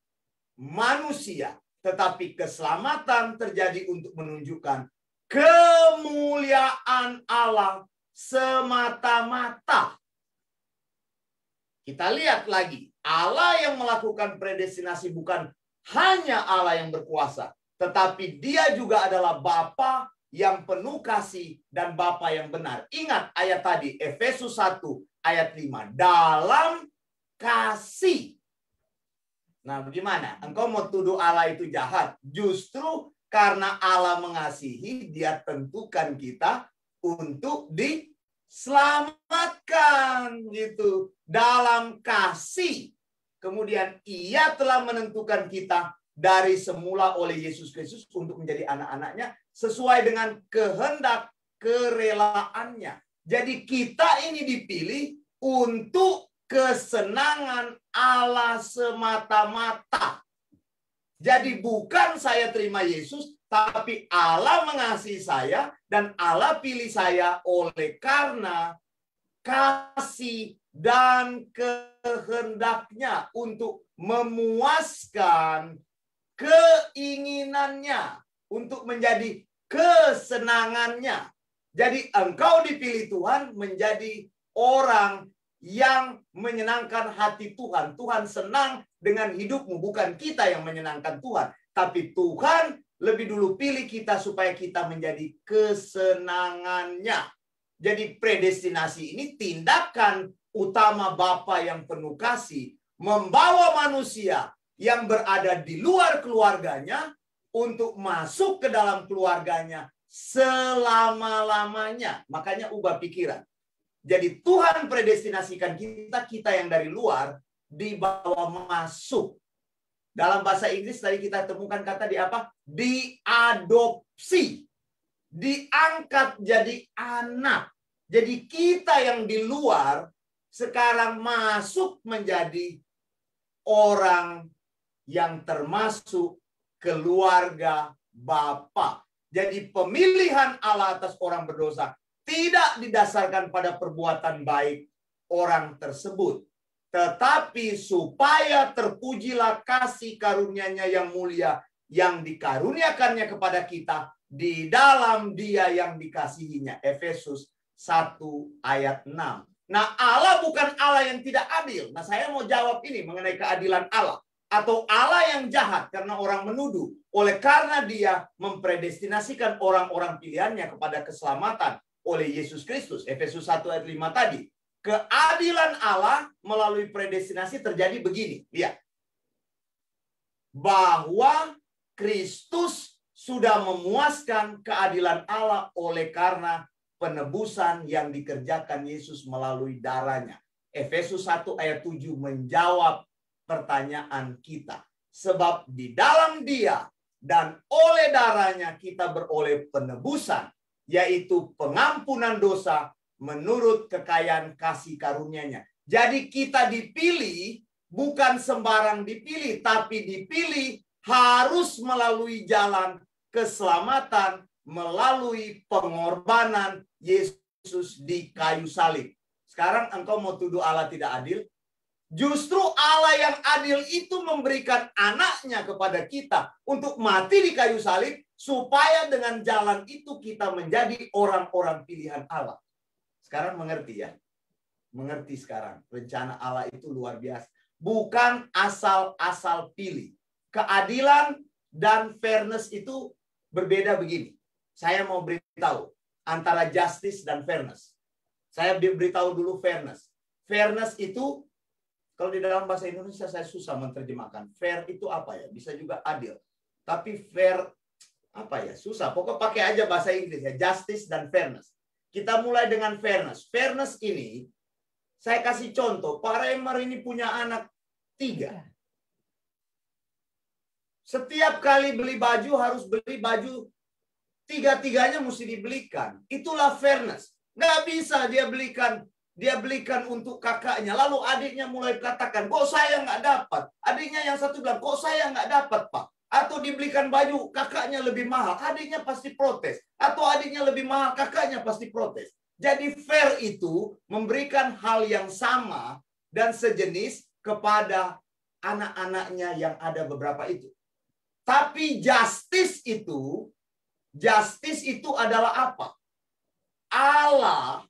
manusia. Tetapi keselamatan terjadi untuk menunjukkan kemuliaan Allah semata-mata. Kita lihat lagi, Allah yang melakukan predestinasi bukan hanya Allah yang berkuasa, tetapi Dia juga adalah Bapa yang penuh kasih dan Bapa yang benar. Ingat ayat tadi, Efesus 1 ayat 5, dalam kasih. Nah, bagaimana? Engkau mau tuduh Allah itu jahat? Justru karena Allah mengasihi, Dia tentukan kita untuk diselamatkan gitu. Dalam kasih. Kemudian Ia telah menentukan kita dari semula oleh Yesus Kristus untuk menjadi anak-anaknya sesuai dengan kehendak kerelaannya. Jadi kita ini dipilih untuk kesenangan Allah semata-mata. Jadi bukan saya terima Yesus, tapi Allah mengasihi saya dan Allah pilih saya oleh karena kasih dan kehendaknya untuk memuaskan keinginannya, untuk menjadi kesenangannya. Jadi engkau dipilih Tuhan menjadi orang yang menyenangkan hati Tuhan. Tuhan senang dengan hidupmu. Bukan kita yang menyenangkan Tuhan. Tapi Tuhan lebih dulu pilih kita supaya kita menjadi kesenangannya. Jadi predestinasi ini tindakan utama Bapa yang penuh kasih membawa manusia yang berada di luar keluarganya untuk masuk ke dalam keluarganya selama-lamanya. Makanya ubah pikiran. Jadi Tuhan predestinasikan kita yang dari luar dibawa masuk. Dalam bahasa Inggris tadi kita temukan kata di apa? Diadopsi. Diangkat jadi anak. Jadi kita yang di luar sekarang masuk menjadi orang yang termasuk keluarga Bapa. Jadi pemilihan Allah atas orang berdosa tidak didasarkan pada perbuatan baik orang tersebut. Tetapi supaya terpujilah kasih karunia-Nya yang mulia yang dikaruniakannya kepada kita di dalam Dia yang dikasihinya. Efesus 1 ayat 6. Nah, Allah bukan Allah yang tidak adil. Nah, saya mau jawab ini mengenai keadilan Allah. Atau Allah yang jahat karena orang menuduh. Oleh karena Dia mempredestinasikan orang-orang pilihannya kepada keselamatan oleh Yesus Kristus. Efesus 1 ayat 5 tadi. Keadilan Allah melalui predestinasi terjadi begini. Lihat. Bahwa Kristus sudah memuaskan keadilan Allah oleh karena penebusan yang dikerjakan Yesus melalui darahnya. Efesus 1 ayat 7 menjawab pertanyaan kita. Sebab di dalam Dia dan oleh darahnya kita beroleh penebusan, yaitu pengampunan dosa menurut kekayaan kasih karunia-Nya. Jadi kita dipilih bukan sembarang dipilih, tapi dipilih harus melalui jalan keselamatan, melalui pengorbanan Yesus di kayu salib. Sekarang engkau mau tuduh Allah tidak adil? Justru Allah yang adil itu memberikan anaknya kepada kita untuk mati di kayu salib, supaya dengan jalan itu kita menjadi orang-orang pilihan Allah. Sekarang mengerti ya? Mengerti sekarang. Rencana Allah itu luar biasa. Bukan asal-asal pilih. Keadilan dan fairness itu berbeda begini. Saya mau beritahu antara justice dan fairness. Saya beritahu dulu fairness. Fairness itu, kalau di dalam bahasa Indonesia saya susah menerjemahkan. Fair itu apa ya? Bisa juga adil. Tapi fair, apa ya? Susah. Pokoknya pakai aja bahasa Inggris ya. Justice dan fairness. Kita mulai dengan fairness. Fairness ini, saya kasih contoh. Pak Remer ini punya anak 3. Setiap kali beli baju harus beli baju 3-3-nya mesti dibelikan. Itulah fairness. Nggak bisa dia belikan untuk kakaknya. Lalu adiknya mulai katakan, kok saya nggak dapat? Adiknya yang satu bilang, kok saya nggak dapat, Pak? Atau dibelikan baju kakaknya lebih mahal, adiknya pasti protes. Atau adiknya lebih mahal, kakaknya pasti protes. Jadi fair itu memberikan hal yang sama dan sejenis kepada anak-anaknya yang ada beberapa itu. Tapi justice itu adalah apa? Allah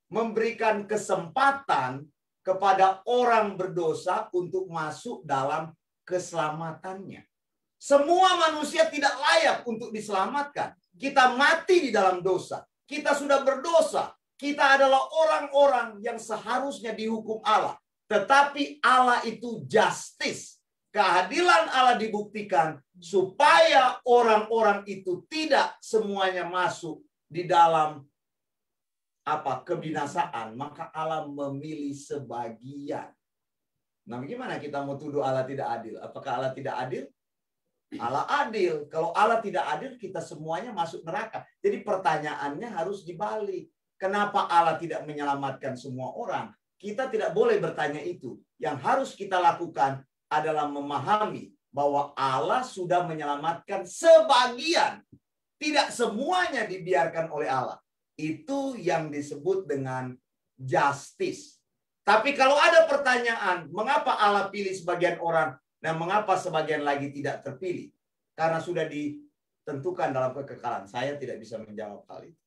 memberikan kesempatan kepada orang berdosa untuk masuk dalam keselamatannya. Semua manusia tidak layak untuk diselamatkan. Kita mati di dalam dosa. Kita sudah berdosa. Kita adalah orang-orang yang seharusnya dihukum Allah. Tetapi Allah itu justice. Keadilan Allah dibuktikan supaya orang-orang itu tidak semuanya masuk di dalam kebinasaan. Maka Allah memilih sebagian. Nah, bagaimana kita mau tuduh Allah tidak adil? Apakah Allah tidak adil? Allah adil. Kalau Allah tidak adil, kita semuanya masuk neraka. Jadi pertanyaannya harus dibalik. Kenapa Allah tidak menyelamatkan semua orang? Kita tidak boleh bertanya itu. Yang harus kita lakukan adalah memahami bahwa Allah sudah menyelamatkan sebagian. Tidak semuanya dibiarkan oleh Allah. Itu yang disebut dengan justice. Tapi kalau ada pertanyaan, mengapa Allah pilih sebagian orang dan mengapa sebagian lagi tidak terpilih? Karena sudah ditentukan dalam kekekalan. Saya tidak bisa menjawab hal itu.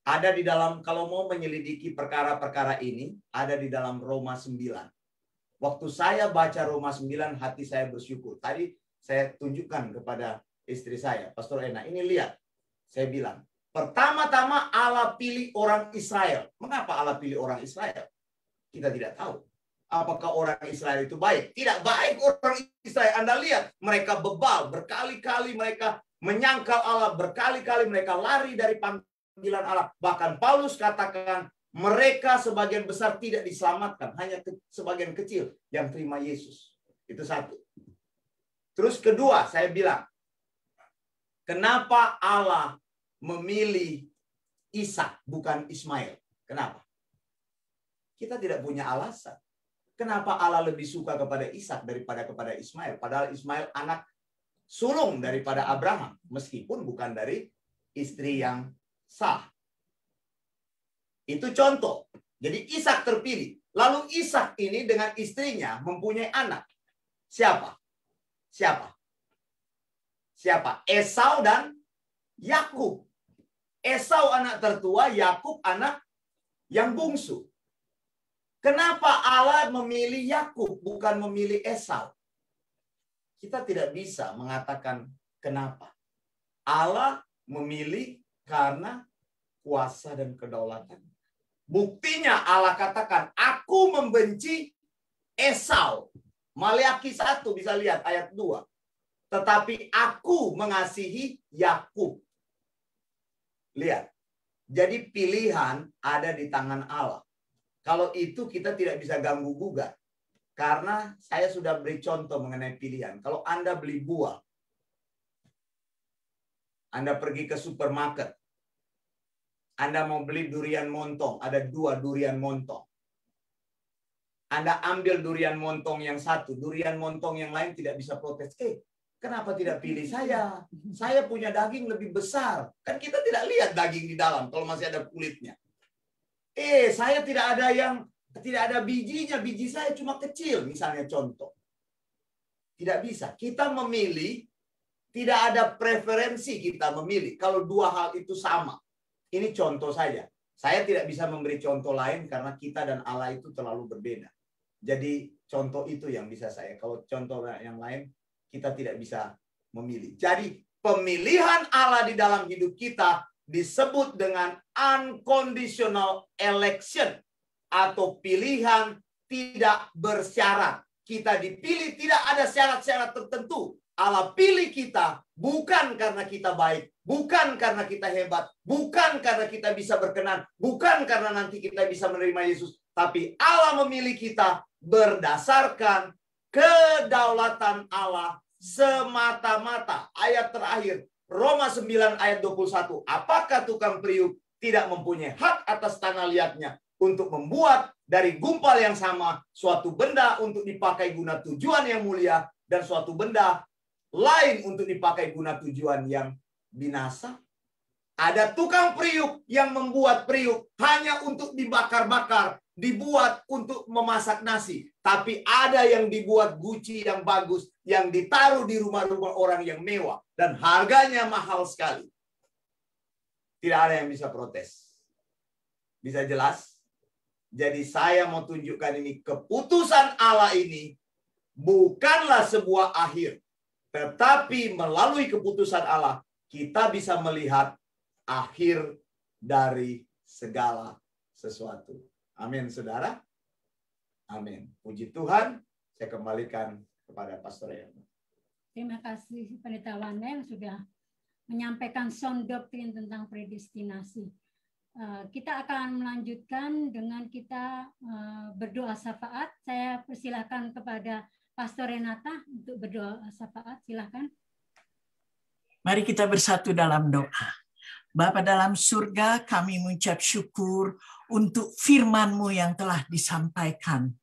Ada di dalam, kalau mau menyelidiki perkara-perkara ini, ada di dalam Roma 9. Waktu saya baca Roma 9, hati saya bersyukur. Tadi saya tunjukkan kepada istri saya, Pastor Ena, ini lihat. Saya bilang, pertama-tama Allah Allah pilih orang Israel? Mengapa Allah pilih orang Israel? Kita tidak tahu. Apakah orang Israel itu baik? Tidak baik orang Israel. Anda lihat, mereka bebal. Berkali-kali mereka menyangkal Allah. Berkali-kali mereka lari dari panggilan Allah. Bahkan Paulus katakan, mereka sebagian besar tidak diselamatkan. Hanya sebagian kecil yang terima Yesus. Itu satu. Terus kedua, saya bilang, kenapa Allah memilih Ishak bukan Ismail? Kenapa? Kita tidak punya alasan. Kenapa Allah lebih suka kepada Ishak daripada kepada Ismail? Padahal Ismail anak sulung daripada Abraham, meskipun bukan dari istri yang sah. Itu contoh. Jadi Ishak terpilih. Lalu Ishak ini dengan istrinya mempunyai anak. Siapa? Siapa? Esau dan Yakub. Esau anak tertua, Yakub anak yang bungsu. Kenapa Allah memilih Yakub bukan memilih Esau? Kita tidak bisa mengatakan kenapa. Allah memilih karena kuasa dan kedaulatan. Buktinya Allah katakan, aku membenci Esau. Maleakhi 1 bisa lihat ayat 2. Tetapi aku mengasihi Yakub. Lihat. Jadi pilihan ada di tangan Allah. Kalau itu kita tidak bisa ganggu gugat. Karena saya sudah beri contoh mengenai pilihan. Kalau Anda beli buah, Anda pergi ke supermarket, Anda mau beli durian montong, ada 2 durian montong. Anda ambil durian montong yang satu, durian montong yang lain tidak bisa protes. Kenapa tidak pilih saya? Saya punya daging lebih besar. Kan kita tidak lihat daging di dalam kalau masih ada kulitnya. Saya tidak ada bijinya, biji saya cuma kecil, misalnya contoh. Tidak bisa. Kita memilih, tidak ada preferensi kita memilih. Kalau 2 hal itu sama. Ini contoh saja. Saya tidak bisa memberi contoh lain karena kita dan Allah itu terlalu berbeda. Jadi contoh itu yang bisa saya. Kalau contoh yang lain, kita tidak bisa memilih. Jadi pemilihan Allah di dalam hidup kita disebut dengan unconditional election atau pilihan tidak bersyarat. Kita dipilih tidak ada syarat-syarat tertentu. Allah pilih kita bukan karena kita baik, bukan karena kita hebat, bukan karena kita bisa berkenan, bukan karena nanti kita bisa menerima Yesus, tapi Allah memilih kita berdasarkan kedaulatan Allah semata-mata. Ayat terakhir Roma 9 ayat 21. Apakah tukang periuk tidak mempunyai hak atas tanah liatnya untuk membuat dari gumpal yang sama suatu benda untuk dipakai guna tujuan yang mulia dan suatu benda lain untuk dipakai guna tujuan yang binasa? Ada tukang periuk yang membuat periuk hanya untuk dibakar-bakar, dibuat untuk memasak nasi. Tapi ada yang dibuat guci yang bagus, yang ditaruh di rumah-rumah orang yang mewah. Dan harganya mahal sekali. Tidak ada yang bisa protes. Bisa jelas? Jadi saya mau tunjukkan ini, keputusan Allah ini bukanlah sebuah akhir. Tetapi melalui keputusan Allah, kita bisa melihat akhir dari segala sesuatu. Amin, saudara. Amin. Puji Tuhan. Saya kembalikan kepada Pastor Erna. Terima kasih Pendeta Wanda yang sudah menyampaikan sound doktrin tentang predestinasi. Kita akan melanjutkan dengan kita berdoa syafaat. Saya persilahkan kepada Pastor Renata untuk berdoa syafaat. Silakan. Mari kita bersatu dalam doa. Bapa dalam surga, kami mengucap syukur untuk firman-Mu yang telah disampaikan.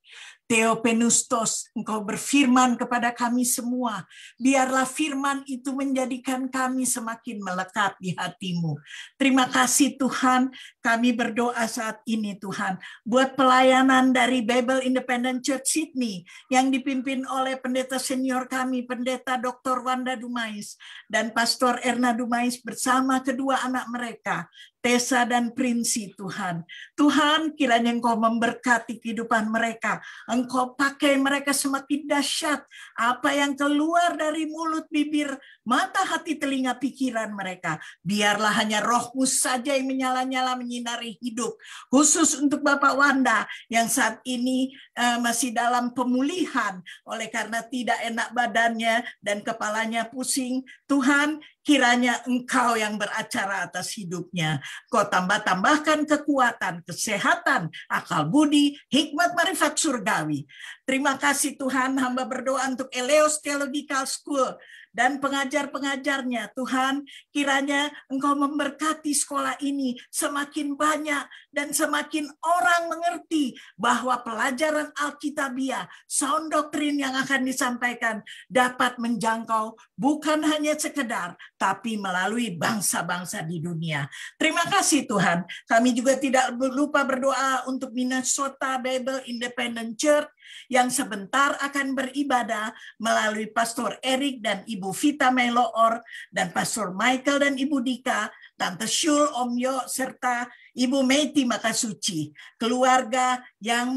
Theopenustos, Engkau berfirman kepada kami semua, biarlah firman itu menjadikan kami semakin melekat di hati-Mu. Terima kasih Tuhan, kami berdoa saat ini Tuhan, buat pelayanan dari Bible Independent Church Sydney, yang dipimpin oleh pendeta senior kami, Pendeta Dr. Wanda Dumais, dan Pastor Erna Dumais bersama kedua anak mereka. Tessa dan Prinsi Tuhan. Tuhan, kiranya Engkau memberkati kehidupan mereka. Engkau pakai mereka semakin dahsyat. Apa yang keluar dari mulut, bibir, mata, hati, telinga, pikiran mereka. Biarlah hanya Roh-Mu saja yang menyala-nyala menyinari hidup. Khusus untuk Bapak Wanda yang saat ini masih dalam pemulihan oleh karena tidak enak badannya dan kepalanya pusing. Tuhan, kiranya Engkau yang beracara atas hidupnya. Kau tambahkan kekuatan, kesehatan, akal budi, hikmat, marifat surgawi. Terima kasih Tuhan, hamba berdoa untuk Eleos Theological School dan pengajar-pengajarnya. Tuhan, kiranya Engkau memberkati sekolah ini semakin banyak dan semakin orang mengerti bahwa pelajaran Alkitabiah, sound doktrin yang akan disampaikan dapat menjangkau bukan hanya sekedar, tapi melalui bangsa-bangsa di dunia. Terima kasih Tuhan. Kami juga tidak lupa berdoa untuk Minnesota Bible Independent Church yang sebentar akan beribadah melalui Pastor Eric dan Ibu Vita Meloor, dan Pastor Michael dan Ibu Dika, Tante Shul, Om Yo, serta Ibu Meiti Makasuci, keluarga yang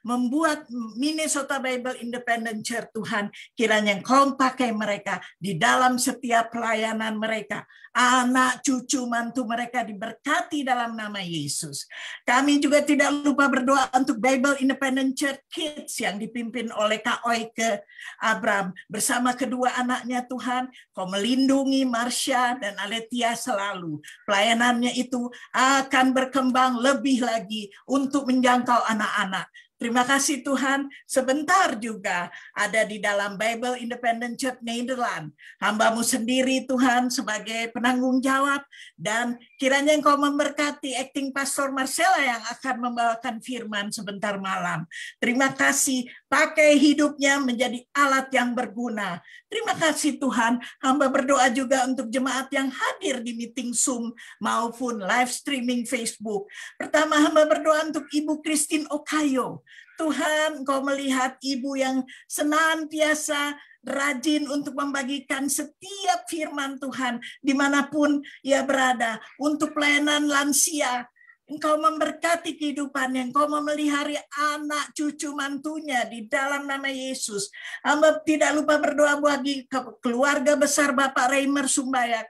membuat Minnesota Bible Independent Church. Tuhan, kiranya Engkau pakai mereka di dalam setiap pelayanan mereka. Anak, cucu, mantu mereka diberkati dalam nama Yesus. Kami juga tidak lupa berdoa untuk Bible Independent Church Kids yang dipimpin oleh Kak Oike Abram. Bersama kedua anaknya Tuhan, Kau melindungi Marsha dan Aletia selalu. Pelayanannya itu akan berkembang lebih lagi untuk menjangkau anak-anak. Terima kasih Tuhan, sebentar juga ada di dalam Bible Independent Church Nederland. Hamba-Mu sendiri Tuhan sebagai penanggung jawab, dan kiranya Engkau memberkati acting Pastor Marcella yang akan membawakan firman sebentar malam. Terima kasih, pakai hidupnya menjadi alat yang berguna. Terima kasih Tuhan, hamba berdoa juga untuk jemaat yang hadir di meeting Zoom maupun live streaming Facebook. Pertama, hamba berdoa untuk Ibu Christine Okayo. Tuhan, Engkau melihat ibu yang senantiasa rajin untuk membagikan setiap firman Tuhan dimanapun ia berada untuk pelayanan lansia. Engkau memberkati kehidupannya, Engkau memelihara anak cucu mantunya di dalam nama Yesus. Hamba tidak lupa berdoa bagi keluarga besar Bapak Reimer Sumbayak.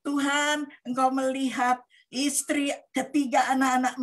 Tuhan, Engkau melihat istri, ketiga anak-anak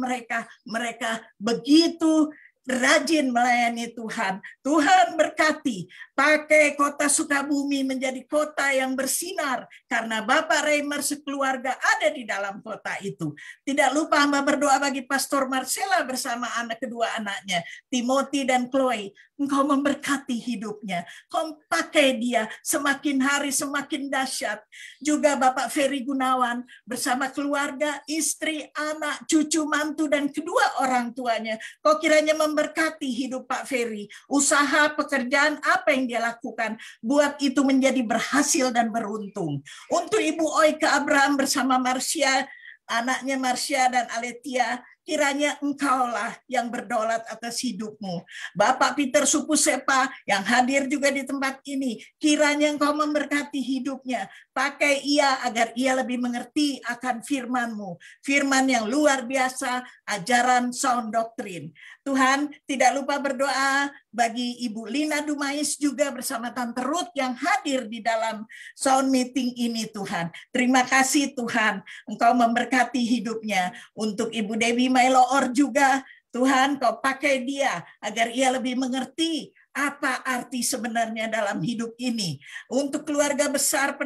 mereka begitu rajin melayani Tuhan. Tuhan berkati, pakai kota Sukabumi menjadi kota yang bersinar karena Bapak Reimer sekeluarga ada di dalam kota itu. Tidak lupa hamba berdoa bagi Pastor Marcella bersama kedua anaknya, Timothy dan Chloe. Engkau memberkati hidupnya. Kau pakai dia semakin hari semakin dahsyat. Juga Bapak Ferry Gunawan bersama keluarga, istri, anak, cucu, mantu, dan kedua orang tuanya. Kau kiranya memberkati hidup Pak Ferry. Usaha, pekerjaan, apa yang dia lakukan, buat itu menjadi berhasil dan beruntung. Untuk Ibu Oike Abraham bersama Marsha, anaknya Marsha dan Aletia, kiranya Engkaulah yang berdaulat atas hidupmu. Bapak Peter Supusepa yang hadir juga di tempat ini, kiranya Engkau memberkati hidupnya. Pakai ia agar ia lebih mengerti akan firman-Mu. Firman yang luar biasa, ajaran sound doktrin. Tuhan, tidak lupa berdoa bagi Ibu Lina Dumais juga bersama Tante Ruth yang hadir di dalam sound meeting ini Tuhan. Terima kasih Tuhan, Engkau memberkati hidupnya. Untuk Ibu Dewi Meloor juga, Tuhan Kau pakai dia agar ia lebih mengerti apa arti sebenarnya dalam hidup ini. Untuk keluarga besar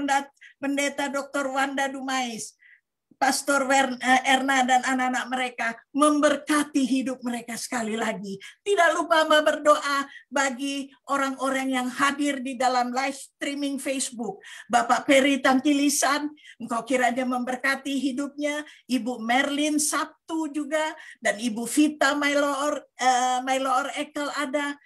Pendeta Dr. Wanda Dumais, Pastor Erna dan anak-anak mereka, memberkati hidup mereka sekali lagi. Tidak lupa hamba berdoa bagi orang-orang yang hadir di dalam live streaming Facebook. Bapak Peri Tangkilisan, Engkau kiranya memberkati hidupnya. Ibu Merlin Sabtu juga, dan Ibu Vita Meloor Ekel ada,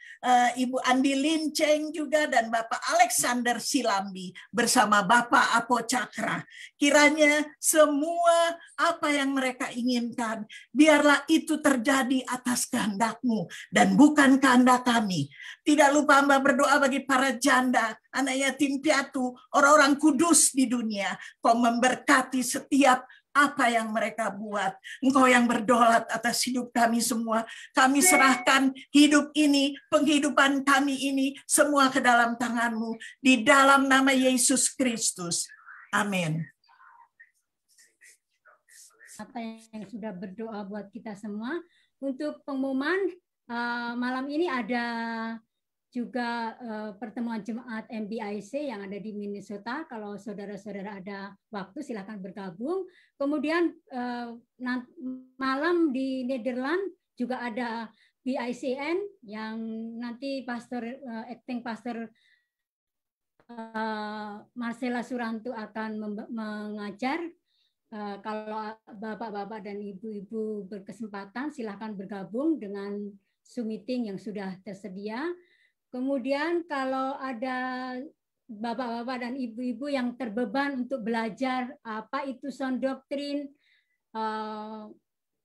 Ibu Andi Linceng juga, dan Bapak Alexander Silambi bersama Bapak Apo Cakra. Kiranya semua apa yang mereka inginkan, biarlah itu terjadi atas kehendak-Mu dan bukan kehendak kami. Tidak lupa hamba berdoa bagi para janda, anak yatim piatu, orang-orang kudus di dunia. Kau memberkati setiap apa yang mereka buat. Engkau yang berdaulat atas hidup kami semua. Kami serahkan hidup ini, penghidupan kami ini, semua ke dalam tangan-Mu. Di dalam nama Yesus Kristus. Amin. Apa yang sudah berdoa buat kita semua. Untuk pengumuman, malam ini ada juga pertemuan jemaat MBIC yang ada di Minnesota. Kalau saudara-saudara ada waktu, silakan bergabung. Kemudian malam di Nederland juga ada BICN yang nanti acting pastor Marcella Suranto akan mengajar. Kalau bapak-bapak dan ibu-ibu berkesempatan, silakan bergabung dengan Zoom meeting yang sudah tersedia. Kemudian kalau ada bapak-bapak dan ibu-ibu yang terbeban untuk belajar apa itu sound doctrine,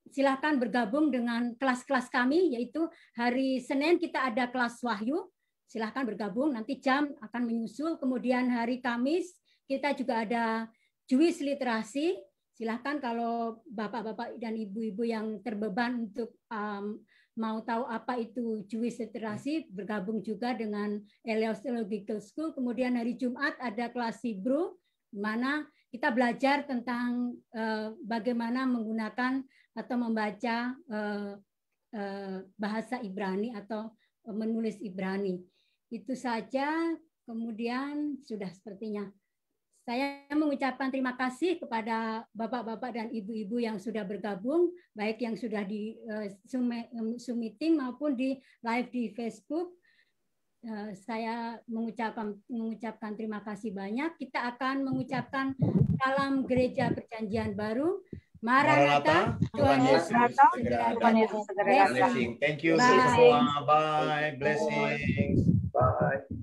silakan bergabung dengan kelas-kelas kami, yaitu hari Senin kita ada kelas Wahyu, silakan bergabung, nanti jam akan menyusul. Kemudian hari Kamis kita juga ada Jewish Literasi, silakan kalau bapak-bapak dan ibu-ibu yang terbeban untuk mau tahu apa itu Jewish Literasi, bergabung juga dengan Elias Theological School. Kemudian hari Jumat ada kelas Hebrew, di mana kita belajar tentang bagaimana menggunakan atau membaca bahasa Ibrani atau menulis Ibrani. Itu saja, kemudian sudah sepertinya. Saya mengucapkan terima kasih kepada bapak-bapak dan ibu-ibu yang sudah bergabung, baik yang sudah di Zoom meeting maupun di live di Facebook. Saya mengucapkan terima kasih banyak. Kita akan mengucapkan salam gereja perjanjian baru. Maranatha, Tuhan Yesus segera datang. Blessing. Thank you semua. Bye. Blessings. Bye.